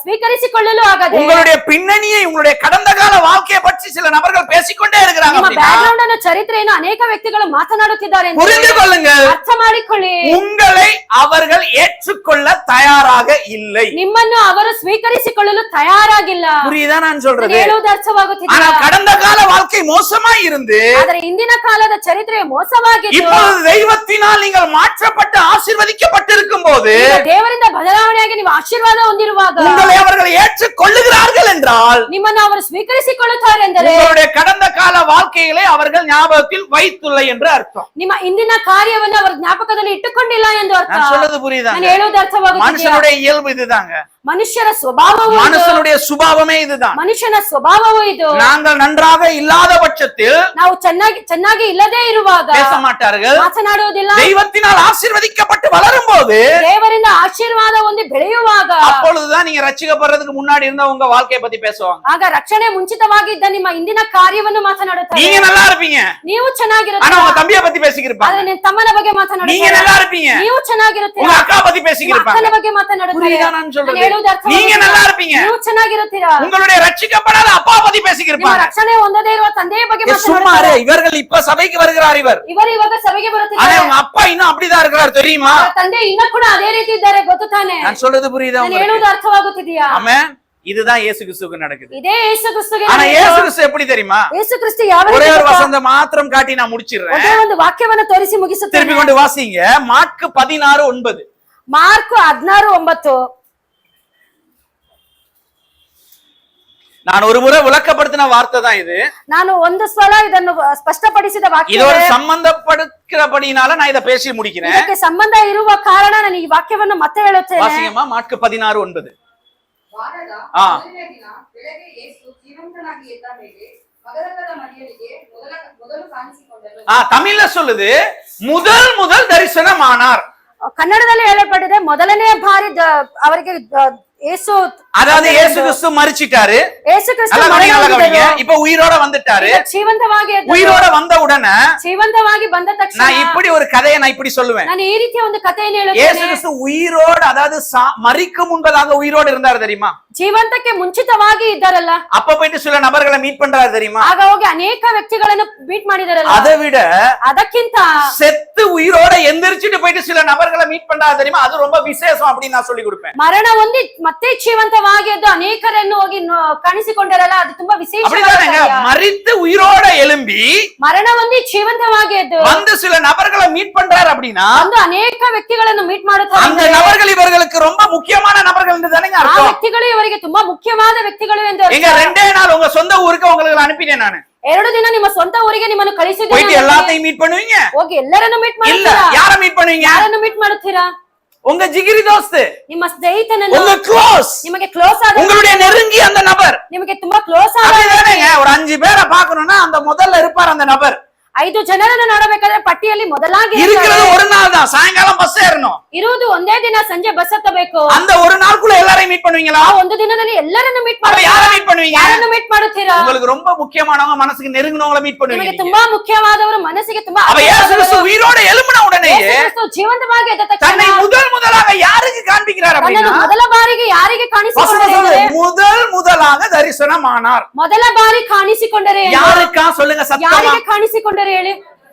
ಸ್ವೀಕರಿಸಿಕೊಳ್ಳಲು ಆಗದೆ
உங்களுடைய பின்னணியை, உங்களுடைய கடந்த கால வாழ்க்கையை பற்றி சில நபர்கள் பேசிக்கொண்டே இருக்கிறாங்க
ನಿಮ್ಮ
அப்படின்னா,
ಬ್ಯಾಕ್ ಗ್ರೌಂಡ್ ಅನ್ನು, ಚರಿತ್ರೆಯನ್ನು ಅನೇಕ ವ್ಯಕ್ತಿಗಳು ಮಾತನಾಡುತ್ತಿದ್ದಾರೆ ಎಂದು
புரிந்து கொள்ளுங்கள்,
ಅರ್ಥ ಮಾಡಿಕೊಳ್ಳಿ.
உங்களை அவர்கள் ஏற்றுக்கொள்ள தயாராக இல்லை.
ನಿಮ್ಮನ್ನು ಅವರು ಸ್ವೀಕರಿಸಿಕೊಳ್ಳಲು ತಯಾರಾಗಿಲ್ಲ.
புரியுதா நான்
ನಾನು
சொல்றது?
ಹೇಳುವುದು
ஆனா
ಅರ್ಥವಾಗುತ್ತಿದೆಯಾ?
கடந்த கால வாழ்க்கை மோசமாய் இருந்து
ಆದರೆ ಇಂದಿನ ಕಾಲದ ಚರಿತ್ರೆ ಮೋಸವಾಗಿದ್ದು
இப்பொழுது தெய்வத்தினால் நீங்கள் மாற்றப்பட்டு ஆசீர்வதிக்கப்பட்டிருக்கும் போது
ಈಗ ದೇವರಿಂದ ಬದಲಾವಣೆಯಾಗಿ ನೀವು ಆಶೀರ್ವಾದ ಹೊಂದಿರುವಾಗ
உங்களை அவர்கள் ஏற்றுக்கொள்ளுகிறார்கள் என்றால்
ನಿಮ್ಮನ್ನು ಅವರು ಸ್ವೀಕರಿಸಿಕೊಳ್ಳುತ್ತಾರೆ ಎಂದರೆ
உங்களுடைய கடந்த கால வாழ்க்கைகளை அவர்கள் ஞாபகத்தில் வைத்துள்ள என்று அர்த்தம்.
ನಿಮ್ಮ ಇಂದಿನ ಕಾರ್ಯವನ್ನು ಅವರ ಜ್ಞಾಪಕದಲ್ಲಿ ಇಟ್ಟುಕೊಂಡಿಲ್ಲ ಎಂದು ಅರ್ಥ.
நான் சொல்றது புரியுதா?
ನಾನು ಹೇಳುವುದು ಅರ್ಥವಾಗುತ್ತಿದೆಯಾ?
மனுஷனுடைய இயல்பு இதுதாங்க.
ಮನುಷ್ಯರ ಸ್ವಭಾವವು ಇದು.
மனுஷனுடைய சுபாவமே இதுதான்.
ಮನುಷ್ಯನ ಸ್ವಭಾವವು ಇದು.
நாங்கள் நன்றாக இல்லாத பட்சத்தில்
ನಾವು ಚೆನ್ನಾಗಿ ಇಲ್ಲದೆ ಇರುವಾಗ
பேச மாட்டார்கள்.
ಮಾತನಾಡುವುದಿಲ್ಲ.
தெய்வத்தினால் ஆசீர்வதிக்கப்பட்டு வளரும் போது
ದೇವರಿಂದ ಆಶೀರ್ವಾದ ಹೊಂದಿ ಬೆಳೆಯುವಾಗ
அப்பொழுதுதான் நீங்க ரட்சிக்கப்படுறதுக்கு முன்னாடி இருந்த உங்க வாழ்க்கையை பத்தி பேசுவாங்க.
ಆಗ ರಕ್ಷಣೆ ಮುಂಚಿತವಾಗಿದ್ದ ನಿಮ್ಮ ಇಂದಿನ ಕಾರ್ಯವನ್ನು ಮಾತನಾಡುತ್ತಾರೆ.
நீங்க நல்லா இருப்பீங்க,
ನೀವು
ஆனா
ಚೆನ್ನಾಗಿರುತ್ತೀರಾ,
உங்க தம்பிய பத்தி பேசிக்கிருப்பாங்க.
ಆದ್ರೆ ನಿನ್ನ ತಮ್ಮನ ಬಗ್ಗೆ
நீங்க
ಮಾತನಾಡುತ್ತಾರೆ.
நல்லா இருப்பீங்க,
ನೀವು ಚೆನ್ನಾಗಿರುತ್ತೀರಾ,
உங்க அக்கா பத்தி
ನಿಮ್ಮ
பேசிக்கிருப்பாங்க.
ಅಕ್ಕನ ಬಗ್ಗೆ ಮಾತನಾಡುತ್ತಾರೆ.
புரியுதா நான் சொல்றது?
ನಾನು ಹೇಳುವುದು ಅರ್ಥವಾಗುತ್ತಿದೆಯಾ?
நீங்க நல்லா இருப்பீங்க,
ನೀವು ಚೆನ್ನಾಗಿರುತ್ತೀರಾ,
உங்களுடைய ரட்சிக்கப்படாத அப்பா பத்தி
ನಿಮ್ಮ
பேசிக்கிருப்பாங்க.
ರಕ್ಷಣೆ ಹೊಂದದೇ ಇರುವ ತಂದೆಯ ಬಗ್ಗೆ
சும்மா
ಮಾತನಾಡುತ್ತಾರೆ.
இவர்கள் இப்ப சபைக்கு வருகிறார் இவர்,
ಇವರು ಇವಾಗ ಸಭೆಗೆ
ஆனா
ಬರುತ್ತಿದ್ದಾರೆ.
உங்க அப்பா இன்னும் அப்படிதான் இருக்கிறார் தெரியுமா?
ಅವರ ತಂದೆ ಇನ್ನೂ ಕೂಡ ಅದೇ ರೀತಿ ಇದ್ದಾರೆ, ಗೊತ್ತು ತಾನೆ?
நான் சொல்றது புரியுதா
ನಾನು
உங்களுக்கு?
ಹೇಳುವುದು ಅರ್ಥವಾಗುತ್ತಿದೆಯಾ?
ஆமென். இதுதான் இயேசு கிறிஸ்துவுக்கு நடக்குது.
ಇದೇ ಯೇಸು ಕ್ರಿಸ್ತುಗೆ
ஆனா
ನಡೆಯಿತು.
இயேசு கிறிஸ்து எப்படி தெரியுமா?
ಯೇಸು ಕ್ರಿಸ್ತು ಯಾವ
ஒரே
ರೀತಿ
ஒரு
ಗೊತ್ತಾ?
வசந்த மாத்திரம் காட்டி நான் முடிச்சிடுறேன்.
ಒಂದೇ ಒಂದು ವಾಕ್ಯವನ್ನು ತೋರಿಸಿ
திருப்பி
ಮುಗಿಸುತ್ತೇನೆ.
கொண்டு வாசிங்க. மார்க் 16:9.
ಮಾರ್ಕು 16:9.
நான் ஒரு முறை விளக்கப்படுத்தின வார்த்தை தான் இது.
ನಾನು ಒಂದು ಸಲ ಇದನ್ನು ಸ್ಪಷ್ಟಪಡಿಸಿದ ವಾಕ್ಯ.
இதோட சம்பந்தப்படுக்கிறபடினால நான் இதை பேசி முடிக்கிறேன்.
ಇದಕ್ಕೆ ಸಂಬಂಧ ಇರುವ ಕಾರಣ ನಾನು ಈ ವಾಕ್ಯವನ್ನು ಮತ್ತೆ ಹೇಳುತ್ತೇನೆ.
வாசிங்கம்மா மார்க் 16:9.
ವಾರದ
ಆ.
ಮೊದಲನೇ ದಿನ ಬೆಳಗ್ಗೆ ಯೇಸು ಜೀವಂತನಾಗಿ ಎದ್ದ ಮೇಲೆ ಮಗದಲದ ಮರಿಯಳಿಗೆ ಮೊದಲು ಕಾಣಿಸಿಕೊಂಡನು.
தமிழ்ல சொல்லுது முதல் தரிசனமானார்.
ಕನ್ನಡದಲ್ಲಿ ಹೇಳಲ್ಪಟ್ಟಿದೆ ಮೊದಲನೇ ಬಾರಿ ಅವರಿಗೆ ಯೇಸು,
அதாவது இயேசு கிறிஸ்து மரிச்சிட்டாரு.
ಯೇಸು ಕ್ರಿಸ್ತು
நல்லா
ಮರಣಹೊಂದಿದರು.
கவனிங்க. இப்ப உயிரோட வந்துட்டாரு.
ಈಗ ಜೀವಂತವಾಗಿ ಎದ್ದರು.
உயிரோட வந்த உடனே
ಜೀವಂತವಾಗಿ ಬಂದ ತಕ್ಷಣ
நான் இப்படி ஒரு கதையை நான் இப்படி சொல்லுவேன்.
ನಾನು ಈ ರೀತಿಯ ಒಂದು ಕಥೆಯನ್ನು
இயேசு
ಹೇಳುತ್ತೇನೆ.
கிறிஸ்து உயிரோடு, அதாவது மரிக்கும் முன்பதாக உயிரோடு இருந்தாரு தெரியுமா?
ಜೀವಂತಕ್ಕೆ ಮುಂಚಿತವಾಗಿ ಇದ್ದಾರಲ್ಲ,
அப்ப போயிட்டு சில நபர்களை மீட் பண்றாரு தெரியுமா?
ಆಗ ಹೋಗಿ ಅನೇಕ ವ್ಯಕ್ತಿಗಳನ್ನು ಮೀಟ್ ಮಾಡಿದಾರಲ್ಲ.
அதை விட
ಅದಕ್ಕಿಂತ
செத்து உயிரோட எந்திரிச்சிட்டு போயிட்டு சில நபர்களை மீட் பண்றாரு தெரியுமா? அது ரொம்ப விசேஷம் அப்படின்னு நான் சொல்லி கொடுப்பேன்.
ಮರಣ ಹೊಂದಿ ಮತ್ತೆ ಜೀವಂತವಾಗಿ ಎದ್ದು ಅನೇಕರನ್ನು ಹೋಗಿ ಕಾಣಿಸಿಕೊಂಡರಲ್ಲ, ಅದು ತುಂಬಾ ವಿಶೇಷ.
அப்படிதானங்க, மரித்து உயிரோட எழும்பி
ಮರಣ ಹೊಂದಿ ಜೀವಂತವಾಗಿ ಎದ್ದು
வந்து சில நபர்களை மீட் பண்றாரு அப்படின்னா
ಒಂದು ಅನೇಕ ವ್ಯಕ್ತಿಗಳನ್ನು ಮೀಟ್ ಮಾಡುತ್ತಾರೆ.
அந்த நபர்கள் இவர்களுக்கு ரொம்ப முக்கியமான நபர்கள் என்று தானே
ಆ
அர்த்தம்.
ವ್ಯಕ್ತಿಗಳು ಇವರಿಗೆ ತುಂಬಾ ಮುಖ್ಯವಾದ ವ್ಯಕ್ತಿಗಳು ಎಂದು ಅರ್ಥ.
எங்க 2 நாள் உங்க சொந்த ஊருக்கு உங்களுக்கு அனுப்பிட்டேன் நானு.
2 ದಿನ ನಿಮ್ಮ ಸ್ವಂತ ಊರಿಗೆ ನಿಮ್ಮನ್ನು
போயிட்டு
ಕಳಿಸಿದ್ದೇನೆ.
எல்லாத்தையும் மீட் பண்ணுவீங்க?
ಹೋಗಿ ಎಲ್ಲರನ್ನು ಮೀಟ್
இல்ல,
ಮಾಡುತ್ತೀರಾ?
யார மீட் பண்ணுவீங்க?
ಯಾರನ್ನು ಮೀಟ್ ಮಾಡುತ್ತೀರಾ?
உங்க ஜிகிரி தோஸ்து,
ನಿಮ್ಮ ಸ್ನೇಹಿತನನ್ನು,
உங்க க்ளோஸ்,
ನಿಮಗೆ ಕ್ಲೋಸ್ ಆದ,
உங்களுடைய நெருங்கிய அந்த நபர்.
ನಿಮಗೆ ತುಂಬಾ ಕ್ಲೋಸ್ ಆದ
அப்படிதானேங்க, ஒரு 5 பேரை பார்க்கணும்னா அந்த முதல்ல இருப்பார் அந்த நபர்.
5 ಜನರನ್ನು ನೋಡಬೇಕಾದ್ರೆ ಪಟ್ಟಿಯಲ್ಲಿ ಮೊದಲಾಗಿ
இருக்கிறது ஒரு நாள் தான், சாயங்காலம் பஸ் ஏறணும்.
ಇರುವುದು ಒಂದೇ ದಿನ, ಸಂಜೆ ಬಸ್ ಹತ್ತಬೇಕು.
அந்த ஒரு நாளுக்குள்ள எல்லாரையும் மீட் பண்ணுவீங்களா?
ಆ ಒಂದು ದಿನದಲ್ಲಿ ಎಲ್ಲರನ್ನು ಮೀಟ್
அப்ப
ಮಾಡುತ್ತೀರಾ?
யாரை மீட் பண்ணுவீங்க?
ಯಾರನ್ನು ಮೀಟ್ ಮಾಡುತ್ತೀರಾ?
உங்களுக்கு ரொம்ப முக்கியமானவங்க, மனசுக்கு நெருங்கினவங்கள மீட்
ನಿಮಗೆ
பண்ணுவீங்க.
ತುಂಬಾ ಮುಖ್ಯವಾದವರು, ಮನಸ್ಸಿಗೆ ತುಂಬಾ
அப்ப இயேசு கிறிஸ்து உயிரோட எழும்பின உடனே
ಯೇಸು ಕ್ರಿಸ್ತು ಜೀವಂತವಾಗಿ ಎದ್ದ ತಕ್ಷಣ
தன்னை முதலாக யாருக்கு காண்பிக்கிறார்
ತನ್ನನ್ನು
அப்படின்னா,
ಮೊದಲ ಬಾರಿಗೆ ಯಾರಿಗೆ
வசனம்
ಕಾಣಿಸಿಕೊಂಡರೆ,
சொல்லுது, முதலாக தரிசனமானார்.
ಮೊದಲ ಬಾರಿ ಕಾಣಿಸಿಕೊಂಡರೆ
யாருக்கா சொல்லுங்க, சத்தமா,
ಯಾರಿಗೆ ಕಾಣಿಸಿಕೊಂಡರೆ ಹೇಳಿ?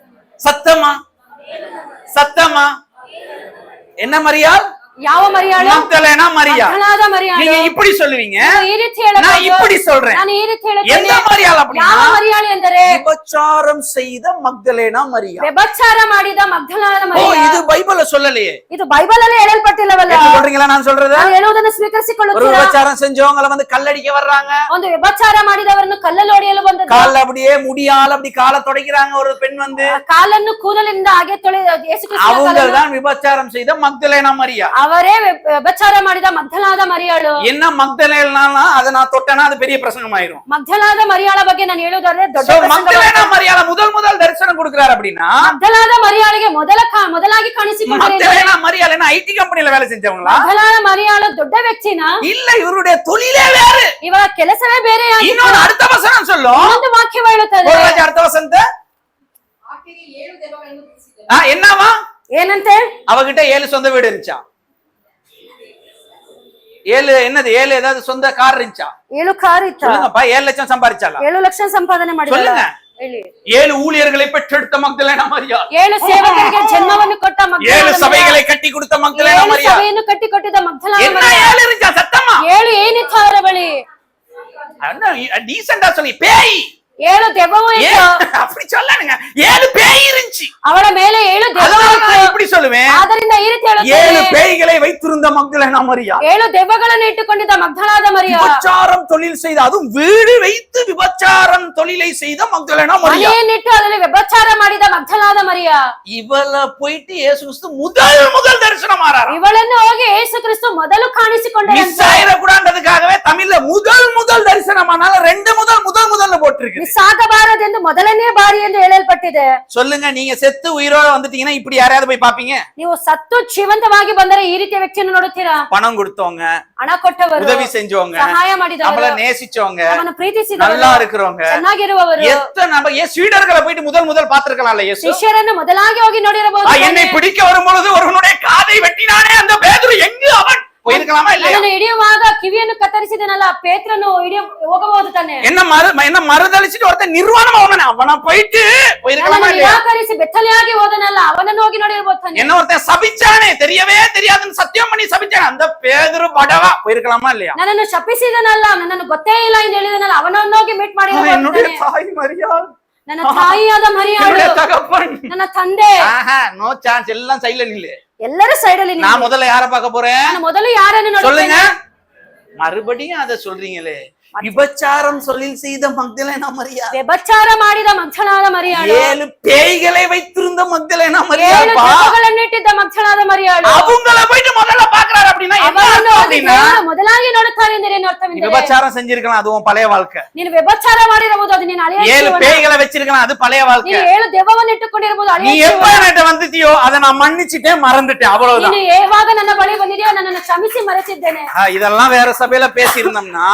சத்தமா, சத்தமா. என்ன மரியாள்?
ಯಾವ ಮರಿಯಾಳು?
மக்தலேனா மரியாள்.
ಮಗ್ದಲದ ಮರಿಯಾಳು.
நீங்க இப்படி சொல்லுவீங்க,
ನೀವು ಈ ರೀತಿ ಹೇಳಬಹುದು.
நான் இப்படி சொல்றேன்.
ನಾನು ಈ ರೀತಿ
எந்த
ಹೇಳುತ್ತೇನೆ.
மரியாள் அப்படின்னா,
ಯಾವ ಮರಿಯಾಳು ಎಂದರೆ
விபச்சாரம் செய்த மக்தலேனா மரியாள்.
ವ್ಯಭಿಚಾರ ಮಾಡಿದ ಮಗ್ದಲದ
ஓ,
ಮರಿಯಾಳು.
இது பைபிள்ல சொல்லலையே.
ಇದು ಬೈಬಲ್ ಅಲ್ಲಿ ಹೇಳಲ್ಪಟ್ಟಿಲ್ಲವಲ್ಲ?
சொல்றீங்களா நான் சொல்றது?
ನಾನು ಹೇಳುವುದನ್ನು
ஒரு
ಸ್ವೀಕರಿಸಿಕೊಳ್ಳುತ್ತೀರಾ?
விபச்சாரம் செஞ்சவங்கள வந்து கல்லடிக்க வர்றாங்க.
ಒಂದು ವ್ಯಭಿಚಾರ ಮಾಡಿದವರನ್ನು ಕಲ್ಲಲ್ಲಿ ಹೊಡೆಯಲು ಬಂದದ್ದು.
கால்ல அப்படியே முடியால அப்படி காலை துடைக்கிறாங்க ஒரு பெண் வந்து.
ಕಾಲನ್ನು ಕೂದಲಿಂದ ಹಾಗೆ ತೊಳೆದ ಯೇಸು ಕ್ರಿಸ್ತನ
அவங்க
ಕಾಲನ್ನು
தான் விபச்சாரம் செய்த மக்தலேனா மரியாள்.
ಅವರೇ ವ್ಯಭಿಚಾರ ಮಾಡಿದ ಮಗ್ದಲದ ಮರಿಯಾಳು.
என்ன மக்தலேனா, அதை நான் தொட்டனா அது பெரிய பிரசங்கம் ஆயிரும்.
ಮಗ್ದಲದ ಮರಿಯಾಳ ಬಗ್ಗೆ ನಾನು ಹೇಳುವುದಾದ್ರೆ ದೊಡ್ಡ
So,
ಪ್ರಸಂಗವಾಗಿದೆ.
மக்தலேனா மரியாள் முதல் தரிசனம் கொடுக்கிறார் அப்படின்னா,
ಮಗ್ದಲದ ಮರಿಯಾಳಿಗೆ ಮೊದಲಾಗಿ ಕಾಣಿಸಿಕೊಂಡರೆ
மக்தலேனா மரியாள் என்ன ஐடி கம்பெனில வேலை செஞ்சவங்களா?
ಮಗ್ದಲದ ಮರಿಯಾಳು ದೊಡ್ಡ ವ್ಯಕ್ತಿನ?
இல்ல, இவருடைய தொழிலே வேறு.
ಇವರ ಕೆಲಸವೇ ಬೇರೆಯಾಗಿತ್ತು.
இன்னொரு அடுத்த வசனம் சொல்லும்.
ಇನ್ನೊಂದು ವಾಕ್ಯ ಹೇಳುತ್ತದೆ.
அடுத்த வசனத்தை
ಆಕೆಗೆ 7 ದೆವ್ವಗಳನ್ನು ಬಿಡಿಸಿದನು.
என்னவா?
ಏನಂತೆ?
அவகிட்ட 7 சொந்த வீடு இருந்துச்சா? 7 என்னது? 7 ஏதாவது சொந்த கார் இருந்துச்சா?
7 ಕಾರ್ ಇತ್ತ.
சொல்லுங்கப்பா. 7 லட்சம் சம்பாதிச்சாளா?
7 ಲಕ್ಷ ಸಂಪಾದನೆ ಮಾಡಿದಳು.
சொல்லுங்க.
ಹೇಳಿ.
7 ஊழியர்களை பெற்றெடுத்த மக்தலேனா மரியாள்.
7 ಸೇವಕರಿಗೆ ಜನ್ಮವನ್ನು ಕೊಟ್ಟ
7
ಮಗ್ದಲದ
சபைகளை கட்டி கொடுத்த மக்தலேனா
7
மரியாள்.
ಸಭೆಯನ್ನು ಕಟ್ಟಿಕೊಟ್ಟಿದ್ದ ಮಗ್ದಲದ
என்ன
ಮರಿಯಾಳು.
7 இருந்துச்சா? சத்தமா
7 ಏನಿತ್ತು ಅವರ ಬಳಿ?
டீசெண்டா சொல்லி பேய்.
7 ದೆವ್ವವು ಇತ್ತು.
அப்படி சொல்லானுங்க. 7 பேய் இருந்துச்சு.
ಅವಳ ಮೇಲೆ 7 ದೆವ್ವ
அதான் நான்
ಇತ್ತು.
இப்படி சொல்லுவேன்.
ಆದ್ದರಿಂದ ಈ ರೀತಿ
7
ಹೇಳುತ್ತೇನೆ.
பேய்களை வைத்திருந்த மக்தலேனா மரியாள்.
7 ದೆವ್ವಗಳನ್ನು ಇಟ್ಟುಕೊಂಡಿದ್ದ ಮಗ್ದಲದ ಮರಿಯಾಳು.
விபச்சாரம் தொழில் செய்த, அதுவும் வீடு வைத்து விபச்சாரம் தொழிலை செய்த மக்தலேனா மரியாள்.
ಮನೆಯನ್ನಿಟ್ಟು ಅದರಲ್ಲಿ ವ್ಯಭಿಚಾರ ಮಾಡಿದ ಮಗ್ದಲದ ಮರಿಯ.
இவள போயிட்டு இயேசு கிறிஸ்து முதல் தரிசனம் ஆறாராம்.
ಇವಳನ್ನು ಹೋಗಿ ಯೇಸು ಕ್ರಿಸ್ತು ಮೊದಲು ಕಾಣಿಸಿಕೊಂಡರು.
மிஸ் ஆயிடக்கூடாதுக்காகவே தமிழ்ல முதல் தரிசனமானால 2 முதல்னு போட்டிருக்கு.
ಮಿಸ್ ಆಗಬಾರದೆಂದು ಮೊದಲನೇ ಬಾರಿ ಎಂದು ಹೇಳಲ್ಪಟ್ಟಿದೆ.
சொல்லுங்க, நீங்க செத்து உயிரோட வந்துட்டீங்கன்னா இப்படி யாரையாவது போய் பாப்பீங்க?
ನೀವು ಸತ್ತು ಜೀವಂತವಾಗಿ ಬಂದರೆ ಈ ರೀತಿಯ ವ್ಯಕ್ತಿಯನ್ನು ನೋಡುತ್ತೀರಾ?
பணம் கொடுத்தவங்க,
ಹಣ ಕೊಟ್ಟವರು,
உதவி செஞ்சவங்க,
ಸಹಾಯ ಮಾಡಿದವರು,
நம்மள நேசிச்சவங்க,
ನಮ್ಮನ್ನು ಪ್ರೀತಿಸಿದವರು,
நல்லா இருக்கிறவங்க,
ಚೆನ್ನಾಗಿರುವವರು,
எத்தனை நம்ம சீடர்களை போயிட்டு முதல் பார்த்திருக்கலாம்ல இயேசு?
ಶಿಷ್ಯರನ್ನು ಮೊದಲಾಗಿ ಹೋಗಿ ನೋಡಿರಬಹುದು.
என்னை பிடிக்க வரும் பொழுது ஒருவனுடைய காதை வெட்டினானே அந்த பேதுரு எங்கு அவன்? போயிருக்கலாமா இல்லையா?
ನನ್ನನ್ನು ಹಿಡಿಯುವಾಗ ಕಿವಿಯನ್ನು ಕತ್ತರಿಸಿದನಲ್ಲ, ಪೇತ್ರನು ಹೋಗಬಹುದು ತಾನೆ.
என்ன மறுதளிச்சுட்டு ஒருத்தன் நிர்வாணமா அவனை போயிட்டு போயிருக்கலாமா
ನನ್ನನ್ನು
இல்லையா?
ನಿರಾಕರಿಸಿ ಬೆತ್ತಲೆಯಾಗಿ ಹೋದನಲ್ಲ, ಅವನನ್ನು ಹೋಗಿ ನೋಡಿರ್ಬೋದು ತಾನೆ.
என்ன ஒருத்தன் சபிச்சானே, தெரியவே தெரியாதுன்னு சத்தியம் பண்ணி சபிச்சானே, அந்த பேதுரு படவா போயிருக்கலாமா இல்லையா?
ನನ್ನನ್ನು ಶಪಿಸಿದನಲ್ಲ, ನನ್ನನ್ನು ಗೊತ್ತೇ ಇಲ್ಲ ಎಂದು ಹೇಳಿದನಲ್ಲ, ಅವನನ್ನು ಹೋಗಿ ಮೀಟ್ ಮಾಡಿ
என்னுடைய தாய் மரியாள்,
ನನ್ನ ತಾಯಿಯಾದ ಮರಿಯಾಳು,
என்னுடைய தகப்பன்,
ನನ್ನ ತಂದೆ,
நோ சான்ஸ், எல்லாம் சைலண்ட் இல்ல.
ಎಲ್ಲರೂ ಸೈಡ್ ಅಲ್ಲಿ.
நான் முதல்ல யார பார்க்க போறேன்?
ನಾನು ಮೊದಲು ಯಾರನ್ನು
சொல்லுங்க.
ನೋಡುತ್ತೇನೆ?
மறுபடியும் அத சொல்றீங்களே, விபச்சாரம் சொல்லில் செய்த மக்தலேனா மரியாள்,
ವ್ಯಭಿಚಾರ ಮಾಡಿದ ಮಗ್ಧಳಾದ ಮರಿಯಾಳು,
7 பேய்களை வைத்திருந்த மக்தலேனா
7
மரியாள்,
ದೆವ್ವಗಳನ್ನಿಟ್ಟಿದ್ದ ಮಗ್ಧಳಾದ ಮರಿಯಾಳು,
அவங்கள போயிட்டு முதல்ல பாக்குறாரு அப்படின்னா என்ன
ಅವರನ್ನು
அர்த்தம்
ಹೋಗಿ
அப்படின்னா,
ದೇವರು ಮೊದಲಾಗಿ ನೋಡುತ್ತಾರೆ ಎಂದರೆ ಏನು ಅರ್ಥವೆಂದರೆ,
விபச்சாரம் செஞ்சிருக்கலாம், அதுவும் பழைய வாழ்க்கை.
ನೀನು ವ್ಯಭಿಚಾರ ಮಾಡಿರಬಹುದು, ಅದು ನೀನು ಹಳೆಯ
7
ಜೀವನ.
பேய்களை வச்சிருக்கலாம், அது பழைய வாழ்க்கை.
ನೀನು 7 ದೆವ್ವವನ್ನು ಇಟ್ಟುಕೊಂಡಿರಬಹುದು,
நீ
ಹಳೆಯ
எப்ப
ಜೀವನ.
என்கிட்ட வந்துட்டியோ அதை நான் மன்னிச்சிட்டேன், மறந்துட்டேன், அவ்வளவுதான்.
ನೀನು ಯಾವಾಗ ನನ್ನ ಬಳಿ ಬಂದಿದೆಯೋ ನನ್ನನ್ನು ಕ್ಷಮಿಸಿ ಮರೆತಿದ್ದೇನೆ.
இதெல்லாம் வேற சபையில பேசி இருந்தோம்னா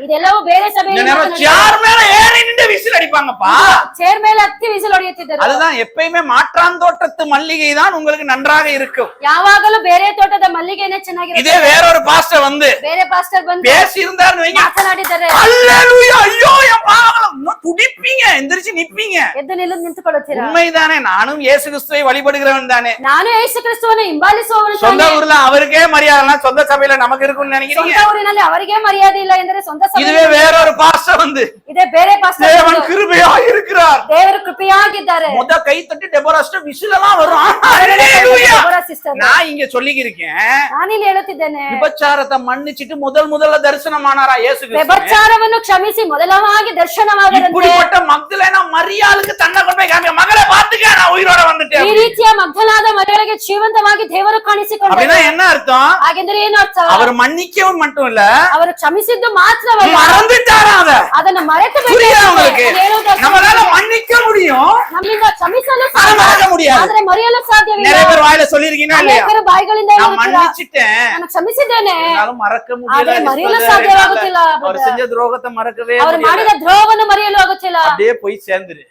ಇದೆಲ್ಲವೂ ಬೇರೆ ಸಭೆಯಲ್ಲಿ
சேர் மேல ஏறி நின்று விசில் அடிப்பாங்கப்பா.
ಚೇರ್ ಮೇಲೆ ಹತ್ತಿ ವಿಸಿಲ್ ಹೊಡೆಯುತ್ತಿದ್ದರು.
அதுதான் எப்பயுமே மாற்றாந்தோட்டத்து மல்லிகை தான் உங்களுக்கு நன்றாக இருக்கும்.
ಯಾವಾಗಲೂ ಬೇರೆ ತೋಟದ ಮಲ್ಲಿಗೆನೇ ಚೆನ್ನಾಗಿರುತ್ತೆ.
இதே வேறொரு பாஸ்டர் வந்து
ಬೇರೆ ಪಾಸ್ಟರ್ ಬಂದು
பேசி இருந்தாருன்னு வைங்க,
ಮಾತನಾಡಿದ್ದಾರೆ,
அல்லேலூயா, ஐயோ என் பாவம், துடிப்பீங்க, எந்திரிச்சு நிப்பீங்க.
ಎದ್ದು ನಿಂತುಕೊಳ್ಳುತ್ತೀರಾ?
உண்மைதானே, நானும் இயேசு கிறிஸ்துவை வழிபடுகிறவன் தானே.
ನಾನು ಯೇಸು ಕ್ರಿಸ್ತುವನ್ನು ಹಿಂಬಾಲಿಸುವವನು
சொந்த
ತಾನೆ.
ஊர்ல அவருக்கே மரியாதை, சொந்த சபையில நமக்கு இருக்கும்னு நினைக்கிறீங்க?
ಸ್ವಂತ ಊರಿನಲ್ಲಿ ಅವರಿಗೆ ಮರ್ಯಾದೆ ಇಲ್ಲ ಎಂದರೆ ಸ್ವಂತ
இதுவே வேறொரு பாஸ்டர் வந்து
ಇದೇ ಬೇರೆ ಪಾಸ್ಟರ್
தேவன்
ಬಂದು,
கிருபையா இருக்கிறார்,
ದೇವರು ಕೃಪೆಯಾಗಿದ್ದಾರೆ.
முத கை தட்டி டெபோராஸ்டர் விசில் எல்லாம் வரும். அல்லேலூயா.
ದೇವರ sister.
நான் இங்க சொல்லியிருக்கேன்,
ನಾನಿಲ್ಲಿ ಹೇಳುತ್ತಿದ್ದೇನೆ,
விபச்சாரத்தை மன்னிச்சிட்டு முதல்ல தரிசனமானாரா இயேசு கிறிஸ்து.
ವ್ಯಭಿಚಾರವನ್ನು ಕ್ಷಮಿಸಿ ಮೊದಲವಾಗಿ ದರ್ಶನವಾಗದಂತೆ
இப்படிப்பட்ட மக்தலேனா மரியாளுக்கு தன்னை கொண்டு போய் காமிக்க, மகளை பார்த்துக்க, நான் உயிரோட வந்துட்டேன்.
ಈ ರೀತಿಯ ಮಗ್ಧಲಾದ ಮರಿಯಳಿಗೆ ಜೀವಂತವಾಗಿ ದೇವರು ಕಾಣಿಸಿಕೊಂಡರು.
அப்படின்னா என்ன அர்த்தம்?
ಹಾಗೆಂದರೆ ಏನು ಅರ್ಥ?
அவர் மன்னிக்கவும் மட்டும் இல்ல,
ಅವರು ಕ್ಷಮಿಸಿದ್ದು ಮಾತ್ರವಲ್ಲ,
மறந்துட்டாரா அத.
ಅದನ್ನು ಮರೆತು
புரியுதா
ಬಿಟ್ಟಿದ್ದಾರೆ.
உங்களுக்கு?
ಅದು ಹೇಳುವುದು ಅಷ್ಟೇ.
நம்மளால மன்னிக்க முடியும்,
ನಮ್ಮಿಂದ ಕ್ಷಮಿಸಲು
ஆனா
ಸಾಧ್ಯ,
மறக்க முடியாது.
ಆದ್ರೆ ಮರೆಯಲು ಸಾಧ್ಯವಿಲ್ಲ.
நிறைய பேர் வாயில சொல்லிருக்கீங்களா இல்லையா?
ಅನೇಕರು ಬಾಯಿಗಳಿಂದ
நான்
ಹೇಳುತ್ತೀರಾ,
மன்னிச்சிட்டேன்,
ನಾನು ಕ್ಷಮಿಸಿದ್ದೇನೆ,
இருந்தாலும் மறக்க
ಆದ್ರೆ
முடியல.
ಮರೆಯಲು ಸಾಧ್ಯವಾಗುತ್ತಿಲ್ಲ.
அவர் செஞ்ச துரோகத்தை மறக்கவே
ಅವರು
முடியல.
ಮಾಡಿದ ದ್ರೋಹವನ್ನು ಮರೆಯಲು ಆಗುತ್ತಿಲ್ಲ.
அப்படியே போய் சேர்ந்துரு.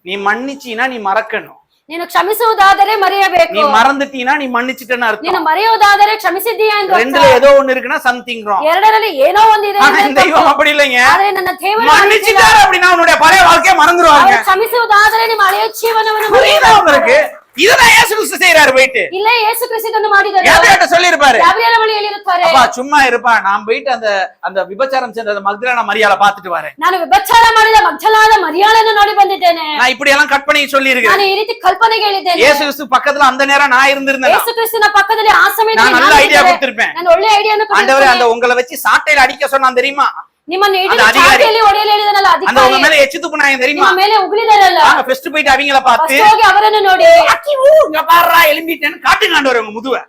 நீ மன்னிச்சீனா நீ மறக்கணும்,
ನೀನು ಕ್ಷಮಿಸುವುದಾದರೆ ಮರೆಯಬೇಕು,
நீ மறந்துட்டீனா நீ மன்னிச்சிட்டேன்னு
ನೀನು
அர்த்தம்.
ಮರೆಯುವುದಾದರೆ ಕ್ಷಮಿಸಿದ್ದೀಯಾ ಎಂದು ಅರ್ಥ.
ரெண்டுல ஏதோ ஒண்ணு இருக்குன்னா சம்திங் ராங்.
ಎರಡರಲ್ಲಿ ಏನೋ ಒಂದಿದೆ
ஆனா இந்த தெய்வம் அப்படி இல்லைங்க,
ಆದ್ರೆ ನನ್ನ ದೇವರು
மன்னிச்சிட்டாரு அப்படின்னா அவனுடைய பழைய வாழ்க்கைய மறந்துருவாங்க.
ಅವರು ಕ್ಷಮಿಸುವುದಾದರೆ ನಿಮ್ಮ ಹಳೆಯ ಜೀವನವನ್ನು
புரியுதா உங்களுக்கு? இதுதான் இயேசு கிறிஸ்து செய்யறாரு. போயிட்டு
ಇಲ್ಲೇ ಯೇಸು ಕ್ರಿಸ್ತನನ್ನು ಮಾಡಿದ್ದಾರೆ.
யார்கிட்ட சொல்லிருப்பாரு,
ಗಾಬ್ರಿಯೇಲ ಬಳಿ ಹೇಳಿರುತ್ತಾರೆ,
அப்பா சும்மா இருப்பா, நான் போயிட்டு அந்த விபச்சாரம் செஞ்ச அந்த மக்தலேனா மரியாளை பாத்துட்டு வரேன்.
ನಾನು ವ್ಯಭಿಚಾರ ಮಾಡಿದ ಮಗ್ಧಲಾದ ಮರಿಯಾಳನ್ನು ನೋಡಿ ಬಂದಿದ್ದೇನೆ.
நான் இப்படி எல்லாம் கட் பண்ணி சொல்லி இருக்கேன்.
ನಾನು ಈ ರೀತಿ ಕಲ್ಪನೆಗೆ ಹೇಳಿದ್ದೇನೆ.
இயேசு கிறிஸ்து பக்கத்துல அந்த நேரம் நான் இருந்திருந்தேன்,
ಯೇಸು ಕ್ರಿಸ್ತನ ಪಕ್ಕದಲ್ಲಿ ಆ ಸಮಯದಲ್ಲಿ
நான் நல்ல
ನಾನು
ஐடியா
ಇದ್ದರೆ
கொடுத்திருப்பேன்.
ನಾನು ಒಳ್ಳೆ ಐಡಿಯಾವನ್ನು
ஆண்டவரே, அந்த
ಕೊಟ್ಟಿದ್ದೇನೆ.
உங்களை வச்சு சாட்டையில அடிக்க சொன்னான் தெரியுமா?
ನಿಮ್ಮನ್ನು ಹಿಡಿದು
அந்த அதிகாரி.
ಚಾಟಿಯಲ್ಲಿ ಹೊಡೆಯಲು ಹೇಳಿದನಲ್ಲ
அந்த உங்க
ಅಧಿಕಾರಿ,
மேல எச்சு துப்புனாங்க தெரியுமா?
ನಿಮ್ಮ ಮೇಲೆ ಉಗುಳಿದರಲ್ಲ,
வாங்க ஃபர்ஸ்ட் போயிட்டு அவங்கள பார்த்து,
ಫಸ್ಟ್ ಹೋಗಿ ಅವರನ್ನು ನೋಡಿ,
அக்கி ஊ இங்க பாருடா எலும்பிட்டேன்னு காட்டுங்க ஆண்டவரே உங்க முதுவ.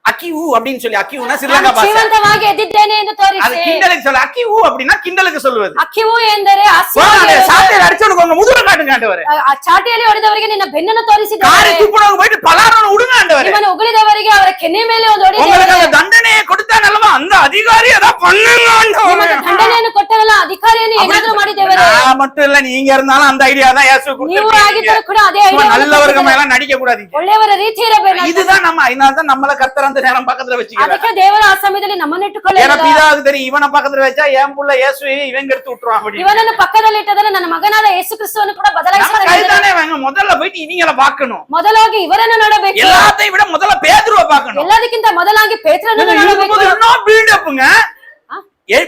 அக்கி ஊ அப்படின்னு சொல்லி, அக்கி ஊனா ஸ்ரீலங்கா
ನಾನು
பாஷை,
ಜೀವಂತವಾಗಿ ಎದ್ದಿದ್ದೇನೆ ಎಂದು
அது
ತೋರಿಸಿ.
கிண்டலுக்கு சொல்ல, அக்கி ஊ அப்படின்னா கிண்டலுக்கு சொல்லுவது.
ಅಕ್ಕಿವು ಎಂದರೆ
போங்க, அந்த
ಹಾಸ್ಯವಾಗಿ
சாட்டையில அடிச்சவனுக்கு உங்க முதுவ காட்டுங்க ஆண்டவரே.
ಆ ಚಾಟಿಯಲ್ಲಿ ಹೊಡೆದವರಿಗೆ ನಿನ್ನ ಬೆನ್ನನ್ನು
காரி
ತೋರಿಸಿದ್ದಾರೆ,
துப்புனவங்க போயிட்டு பலாரன்னு விடுங்க ஆண்டவரே.
ನಿಮ್ಮನ್ನು ಉಗುಳಿದವರಿಗೆ ಅವರ ಕೆನ್ನೆ ಮೇಲೆ ಒಂದು
உங்களுக்கு
ಹೊಡೆದಿದ್ದಾರೆ,
அந்த தண்டனையை கொடுத்தானல்லவா அந்த அதிகாரி அதான் பண்ணுங்க ஆண்டவரே.
ನಿಮಗೆ ದಂಡನೆಯನ್ನು ಕೊಟ್ಟರಲ್ಲ ಅಧಿಕಾರಿಯನ್ನು ಏನಾದ್ರೂ ಮಾಡಿದ್ದೇವರೇ?
நான் மட்டும் இல்ல, நீங்க இருந்தாலும் அந்த ஐடியா தான் இயேசு
ನೀವು
கொடுத்திருக்கீங்க.
ಆಗಿದ್ದರೂ ಕೂಡ ಅದೇ
சும்மா
ಐಡಿಯಾವನ್ನು
நல்லவர்க
ಕೊಟ್ಟಿದ್ದಾರೆ.
மேல நடிக்க கூடாதீங்க.
ಒಳ್ಳೆಯವರ ರೀತಿ ಇರಬೇಕು.
இதுதான் நம்ம, அதனாலதான் நம்மள கர்த்தர் அந்த நேரம் பக்கத்துல வச்சுக்கிறார்.
ಅದಕ್ಕೆ ದೇವರ ಆ ಸಮಯದಲ್ಲಿ ನಮ್ಮನ್ನು
ஏன்னா
ಇಟ್ಟುಕೊಳ್ಳಿಲ್ಲ.
பிதாவுக்கு தெரியும், இவனை பக்கத்துல வச்சா என் புள்ள இயேசு இவங்க எடுத்து விட்டுருவான் அப்படி.
ಇವನನ್ನು ಪಕ್ಕದಲ್ಲಿ ಇಟ್ಟದರೆ ನನ್ನ ಮಗನಾದ ಯೇಸು ಕ್ರಿಸ್ತವನ್ನು ಕೂಡ
நம்ம
ಬದಲಾಯಿಸುತ್ತಾನೆ.
கைதானே வாங்க, முதல்ல போயிட்டு இவங்கள பார்க்கணும்.
ಮೊದಲಾಗಿ ಇವರನ್ನು ನೋಡಬೇಕು,
எல்லாத்தையும் விட முதல்ல பேதுருவை பார்க்கணும்.
ಎಲ್ಲದಕ್ಕಿಂತ ಮೊದಲಾಗಿ ಪೇತ್ರನನ್ನು ನೋಡಬೇಕು.
பில்டப்ங்க,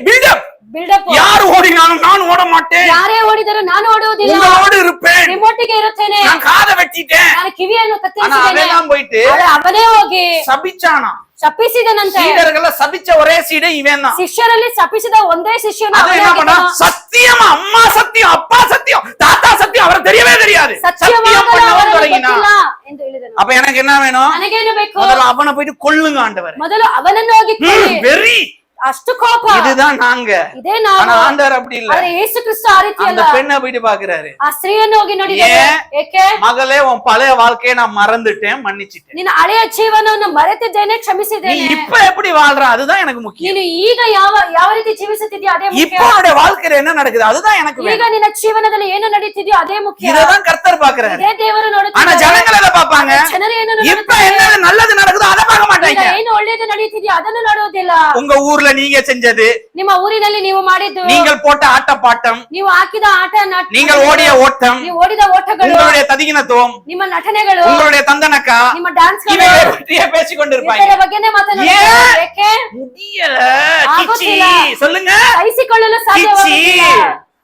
பில்டப்.
ಬಿಲ್ಡಪ್.
யார் ஓடினாலும் நான் ஓட மாட்டேன்,
ಯಾರೇ ಓಡಿದರೂ ನಾನು ಓಡುವುದಿಲ್ಲ,
உங்களோடு இருப்பேன்,
ರಿಮೋಟಿಗೆ ಇರುತ್ತೇನೆ,
நான் காதை வெட்டிட்டேன்.
ನಾನು ಕಿವಿಯನ್ನು
ஆனா
ಕತ್ತರಿಸಿದ್ದೇನೆ.
அவன் போயிட்டு
ಆದ್ರೆ ಅವನೇ ಹೋಗಿ
சபிச்சானா.
ಶಪಿಸಿದನಂತೆ.
சீடர்கள சபிச்ச ஒரே சீடே இவன் தான்.
ಶಿಷ್ಯರಲ್ಲಿ ಶಪಿಸಿದ ಒಂದೇ ಶಿಷ್ಯನು
அது
ಅವನೇ
என்ன பண்ணா,
ಆಗಿದ್ದನು.
சத்தியம், அம்மா சத்தியம், அப்பா சத்தியம், தாத்தா சத்தியம், அவரை தெரியவே தெரியாது. சத்தியம்
ಸತ್ಯವಾಗಲು
பண்ணவும்
ಅವನಿಗೆ
தொடங்கினா,
ಗೊತ್ತಿಲ್ಲ ಎಂದು ಹೇಳಿದನು.
அப்ப எனக்கு என்ன வேணும்?
ನನಗೇನು ಬೇಕು?
முதல்ல அவனை போயிட்டு கொல்லுங்க ஆண்டவரே.
ಮೊದಲು ಅವನನ್ನು ಹೋಗಿ ಕೊಲ್ಲಿ.
வெறி,
ಅಷ್ಟು ಕೋಪ.
இதுதான் நாங்க.
ಇದೇ
ஆனா
ನಾವು.
ஆண்டவர் அப்படி இல்ல.
ಆದ್ರೆ ಯೇಸು ಕ್ರಿಸ್ತ ಆ ರೀತಿ
அந்த
ಅಲ್ಲ.
பெண்ணை போயிட்டு பாக்குறாரு.
ಆ ಸ್ತ್ರೀಯನ್ನು ಹೋಗಿ ನೋಡಿದ್ದಾರೆ. ಏಕೆ?
மகளே, உன் பழைய வாழ்க்கையை நான் மறந்துட்டேன், மன்னிச்சிட்டேன்.
ನಿನ್ನ ಹಳೆಯ ಜೀವನವನ್ನು ಮರೆತಿದ್ದೇನೆ,
நீ
ಕ್ಷಮಿಸಿದ್ದೇನೆ.
இப்ப எப்படி வாழ்ற அதுதான் எனக்கு முக்கியம்.
ನೀನು ಈಗ ಯಾವ ರೀತಿ ಜೀವಿಸುತ್ತಿದ್ಯಾ ಅದೇ ಮುಖ್ಯ.
இப்ப உன்னுடைய வாழ்க்கையில என்ன நடக்குது அதுதான் எனக்கு
ಈಗ
வேணும்.
ನಿನ್ನ ಜೀವನದಲ್ಲಿ ಏನು ನಡೀತಿದ್ಯೋ ಅದೇ ಮುಖ್ಯ.
இததான் கர்த்தர் பாக்குறாரு.
ಇದೇ ದೇವರು
ஆனா
ನೋಡುತ್ತಿದ್ದಾರೆ.
ஜனங்கள் எதை பாப்பாங்க?
ಜನರು ಏನು
இப்ப
ನೋಡುತ್ತಾರೆ?
என்ன நல்லது நடக்குதோ அதை பார்க்க
ಈಗ
மாட்டாங்க.
ಏನು ಒಳ್ಳೆಯದು ನಡೆಯುತ್ತಿದೆಯೋ ಅದನ್ನು ನೋಡುವುದಿಲ್ಲ.
உங்க ஊர்ல நீங்க செஞ்சது,
ನಿಮ್ಮ ಊರಿನಲ್ಲಿ ನೀವು ಮಾಡಿದ್ದು,
நீங்கள் போட்ட ஆட்டப்பாட்டம்,
ನೀವು ಹಾಕಿದ ಆಟ,
நீங்கள் ஓடிய ஓட்டம்,
ನೀವು ಓಡಿದ ಓಟಗಳು,
உங்களுடைய ததிகினத்துவம்,
ನಿಮ್ಮ ನಟನೆಗಳು,
உங்களுடைய தந்தனக்கா,
ನಿಮ್ಮ ಡ್ಯಾನ್ಸ್ಗಳು,
இவைகளை பற்றியே பேசிக் கொண்டிருப்பாங்க.
ಇದರ ಬಗ್ಗೆನೇ ಮಾತನಾಡುತ್ತಾರೆ. ಏಕೆ?
முடியல கிச்சி,
ಆಗುತ್ತಿಲ್ಲ.
சொல்லுங்க
ಸಹಿಸಿಕೊಳ್ಳಲು
கிச்சி.
ಸಾಧ್ಯವಾಗುತ್ತಿಲ್ಲ.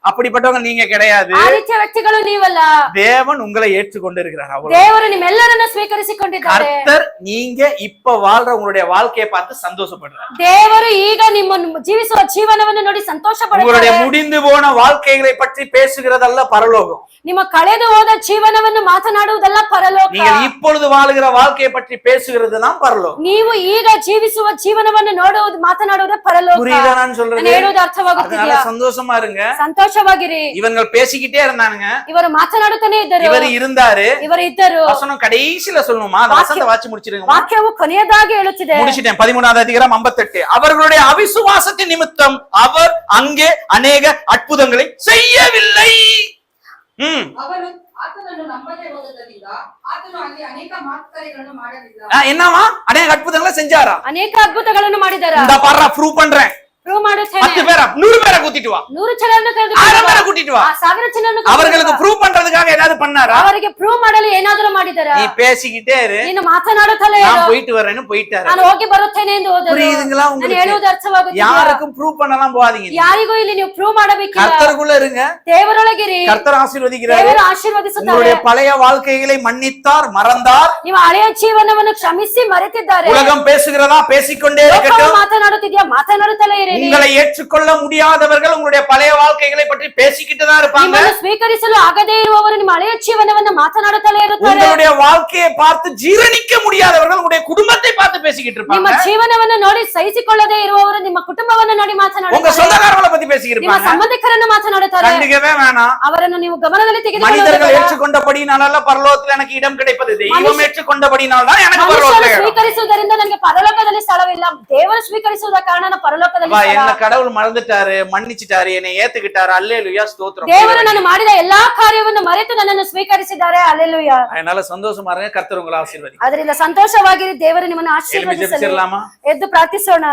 அப்படிப்பட்டவங்க நீங்க கிடையாது.
ಆ ರೀತಿಯ ವ್ಯಕ್ತಿಗಳು ನೀವಲ್ಲ.
தேவன் உங்களை ஏற்றுக்கொண்டிருக்கிறார். அவ்வளவு.
ದೇವರು ನಿಮ್ಮೆಲ್ಲರನ್ನ ಸ್ವೀಕರಿಸಿಕೊಂಡಿದ್ದಾರೆ.
கர்த்தர் நீங்க இப்ப வாழ்ற உங்களுடைய வாழ்க்கையை பார்த்து சந்தோஷப்படுறார்.
ದೇವರು ಈಗ ನಿಮ್ಮ ಜೀವಿಸುವ ಜೀವನವನ್ನು ನೋಡಿ ಸಂತೋಷ
உங்களுடைய
ಪಡುತ್ತಾರೆ.
முடிந்து போன வாழ்க்கைகளை பற்றி பேசுகிறதல்ல பரலோகம்.
ನಿಮ್ಮ ಕಳೆದು ಹೋದ ಜೀವನವನ್ನು ಮಾತನಾಡುವುದಲ್ಲ ಪರಲೋಕ.
நீங்கள் இப்பொழுது வாழுகிற வாழ்க்கையை பற்றி பேசுகிறது தான் பரலோகம்.
ನೀವು ಈಗ ಜೀವಿಸುವ ಜೀವನವನ್ನು ಮಾತನಾಡುವುದೇ ಪರಲೋಕ.
புரியுதா நான் சொல்றது?
ನಾನು ಹೇಳುವುದು ಅರ್ಥವಾಗುತ್ತಿದೆಯಾ?
அதனால சந்தோஷமா இருங்க.
ಸಂತೋಷವಾಗಿರಿ.
இவங்க பேசிக்கிட்டே இருந்தானுங்க.
ಇವರು ಮಾತನಾಡುತ್ತಾನೆ ಇದ್ದರು.
இவர் இருந்தாரு.
ಇವರು ಇದ್ದರು.
வசனம் கடைசில சொல்லணுமா? அந்த வசனத்தை வாசி முடிச்சிடுங்க.
ವಾಕ್ಯವು ಕೊನೆಯದಾಗಿ ಹೇಳುತ್ತಿದೆ.
முடிச்சிட்டேன். 13வது அதிகாரம் 58. அவர்களுடைய அவிசுவாசத்தின் நிமித்தம் அவர் அங்கே அநேக அற்புதங்களை செய்யவில்லை.
ಅವನು ಆತನನ್ನು ನಂಬದೆ ಹೋದದರಿಂದ ಆತನು ಅಲ್ಲಿ ಅನೇಕ ಮಾತುಕತೆಗಳನ್ನು ಮಾಡಲಿಲ್ಲ.
என்னவா? அநேக அற்புதங்களை செஞ்சாரா?
ಅನೇಕ ಅದ್ಭುತಗಳನ್ನು ಮಾಡಿದ್ದಾರೆ.
இந்த பாரா ப்ரூவ் பண்றேன்.
ಪ್ರೂವ್ ಮಾಡುತ್ತೇನೆ.
10 பேரை 100 பேரை கூட்டிட்டு வா.
100 ಜನರನ್ನು ಕರೆದು
1000 பேரை கூட்டிட்டு வா.
1000 ಜನರನ್ನು
அவர்களுக்கு ப்ரூவ் பண்றதுக்காக ஏதாவது பண்ணாரா?
ಅವರಿಗೆ ಪ್ರೂವ್ ಮಾಡಲು ಏನಾದರೂ ಮಾಡಿದರಾ?
நீ பேசிக்கிட்டே இரு.
ನೀನು ಮಾತನಾಡುತ್ತಲೇ
நான்
ಇರು.
போயிட்டு வரேன்னு போயிட்டாரு.
ನಾನು ಹೋಗಿ ಬರುತ್ತೇನೆ ಎಂದು ಹೋದರು.
புரியுதுங்களா
ನಾನು
உங்களுக்கு?
ಹೇಳುವುದು ಅರ್ಥವಾಗುತ್ತಿದೆಯಾ?
யாருக்கும் ப்ரூவ் பண்ணலாம் போகாதீங்க.
ಯಾರಿಗೂ ಇಲ್ಲಿ ನೀವು ಪ್ರೂವ್ ಮಾಡಬೇಕಿಲ್ಲ.
கர்த்தருக்குள்ள இருங்க.
ದೇವರೊಳಗಿರಿ.
கர்த்தர் ஆசீர்வதிக்கிறார்.
ದೇವರು ಆಶೀರ್ವದಿಸುತ್ತಾರೆ.
உங்களுடைய பழைய வாழ்க்கைகளை மன்னித்தார், மறந்தார்.
ನೀವು ಹಳೆಯ ಜೀವನವನ್ನು ಕ್ಷಮಿಸಿ ಮರೆತಿದ್ದಾರೆ.
உலகம் பேசுகிறதா பேசிக்கொண்டே
ಲೋಕವು
இருக்கட்டும்.
ಮಾತನಾಡುತ್ತಿದ್ಯಾ? ಮಾತನಾಡುತ್ತಲೇ ಇರಿ.
உங்களை ஏற்றுக்கொள்ள முடியாதவர்கள் உங்களுடைய பழைய வாழ்க்கைகளை பற்றி பேசிக்கிட்டு தான் இருப்பாங்க.
ನಿಮ್ಮನ್ನು ಸ್ವೀಕರಿಸಲು ಆಗದೇ ಇರುವವರು ನಿಮ್ಮ ಹಳೆಯ ಜೀವನವನ್ನು ಮಾತನಾಡುತ್ತಲೇ ಇರುತ್ತಾರೆ.
உங்களுடைய வாழ்க்கையை பார்த்து ஜீரணிக்க முடியாதவர்கள் உங்களுடைய குடும்பத்தை பார்த்து பேசிக்கிட்டு
ನಿಮ್ಮ
இருப்பாங்க.
ಜೀವನವನ್ನು ನೋಡಿ ಸಹಿಸಿಕೊಳ್ಳದೇ ಇರುವವರು ನಿಮ್ಮ ಕುಟುಂಬವನ್ನು ನೋಡಿ
உங்க
ಮಾತನಾಡುತ್ತಾರೆ.
சொந்தக்காரங்களை பத்தி பேசிக்கிட்டு
ನಿಮ್ಮ
இருப்பாங்க.
ಸಂಬಂಧಿಕರನ್ನು ಮಾತನಾಡುತ್ತಾರೆ.
கண்டிக்கவே வேணாம்.
ಅವರನ್ನು ನೀವು ಗಮನದಲ್ಲಿ
மனிதர்கள்
ತೆಗೆದುಕೊಳ್ಳುವುದಿಲ್ಲ.
ஏற்றுக்கொண்டபடினால பரலோகத்தில் எனக்கு இடம் கிடைப்பது. தெய்வம் ஏற்றுக்கொண்டபடினால் தான் எனக்கு
ಮನುಷ್ಯರು
பரலோகம்.
ಸ್ವೀಕರಿಸುವುದರಿಂದ ನನಗೆ ಪರಲೋಕದಲ್ಲಿ ಸ್ಥಳವಿಲ್ಲ. ದೇವರು ಸ್ವೀಕರಿಸುವುದ ಕಾರಣ ನಾನು ಪರಲೋಕದಲ್ಲಿ ಸ್ಥಳ.
என்ன கடவுள் மறந்துட்டாரு, மன்னிச்சிட்டாரு, என்னை ஏத்துக்கிட்டாரு. அல்லேலூயா, ஸ்தோத்திரம்.
ದೇವರು ನಾನು ಮಾಡಿದ ಎಲ್ಲಾ ಕಾರ್ಯವನ್ನು ಮರೆತು ನನ್ನನ್ನು ಸ್ವೀಕರಿಸಿದ್ದಾರೆ. அல்லேலூயா.
அதனால சந்தோஷமா இருங்க. கர்த்தர் உங்களை ஆசீர்வதிப்பார்.
ಅದರಿಂದ ಸಂತೋಷವಾಗಿರಿ. ದೇವರು ನಿಮ್ಮನ್ನು
எழுப்பி
ಆಶೀರ್ವದಿಸಲಿ.
ஜெபிச்சிடலாமா?
ಎದ್ದು ಪ್ರಾರ್ಥಿಸೋಣ.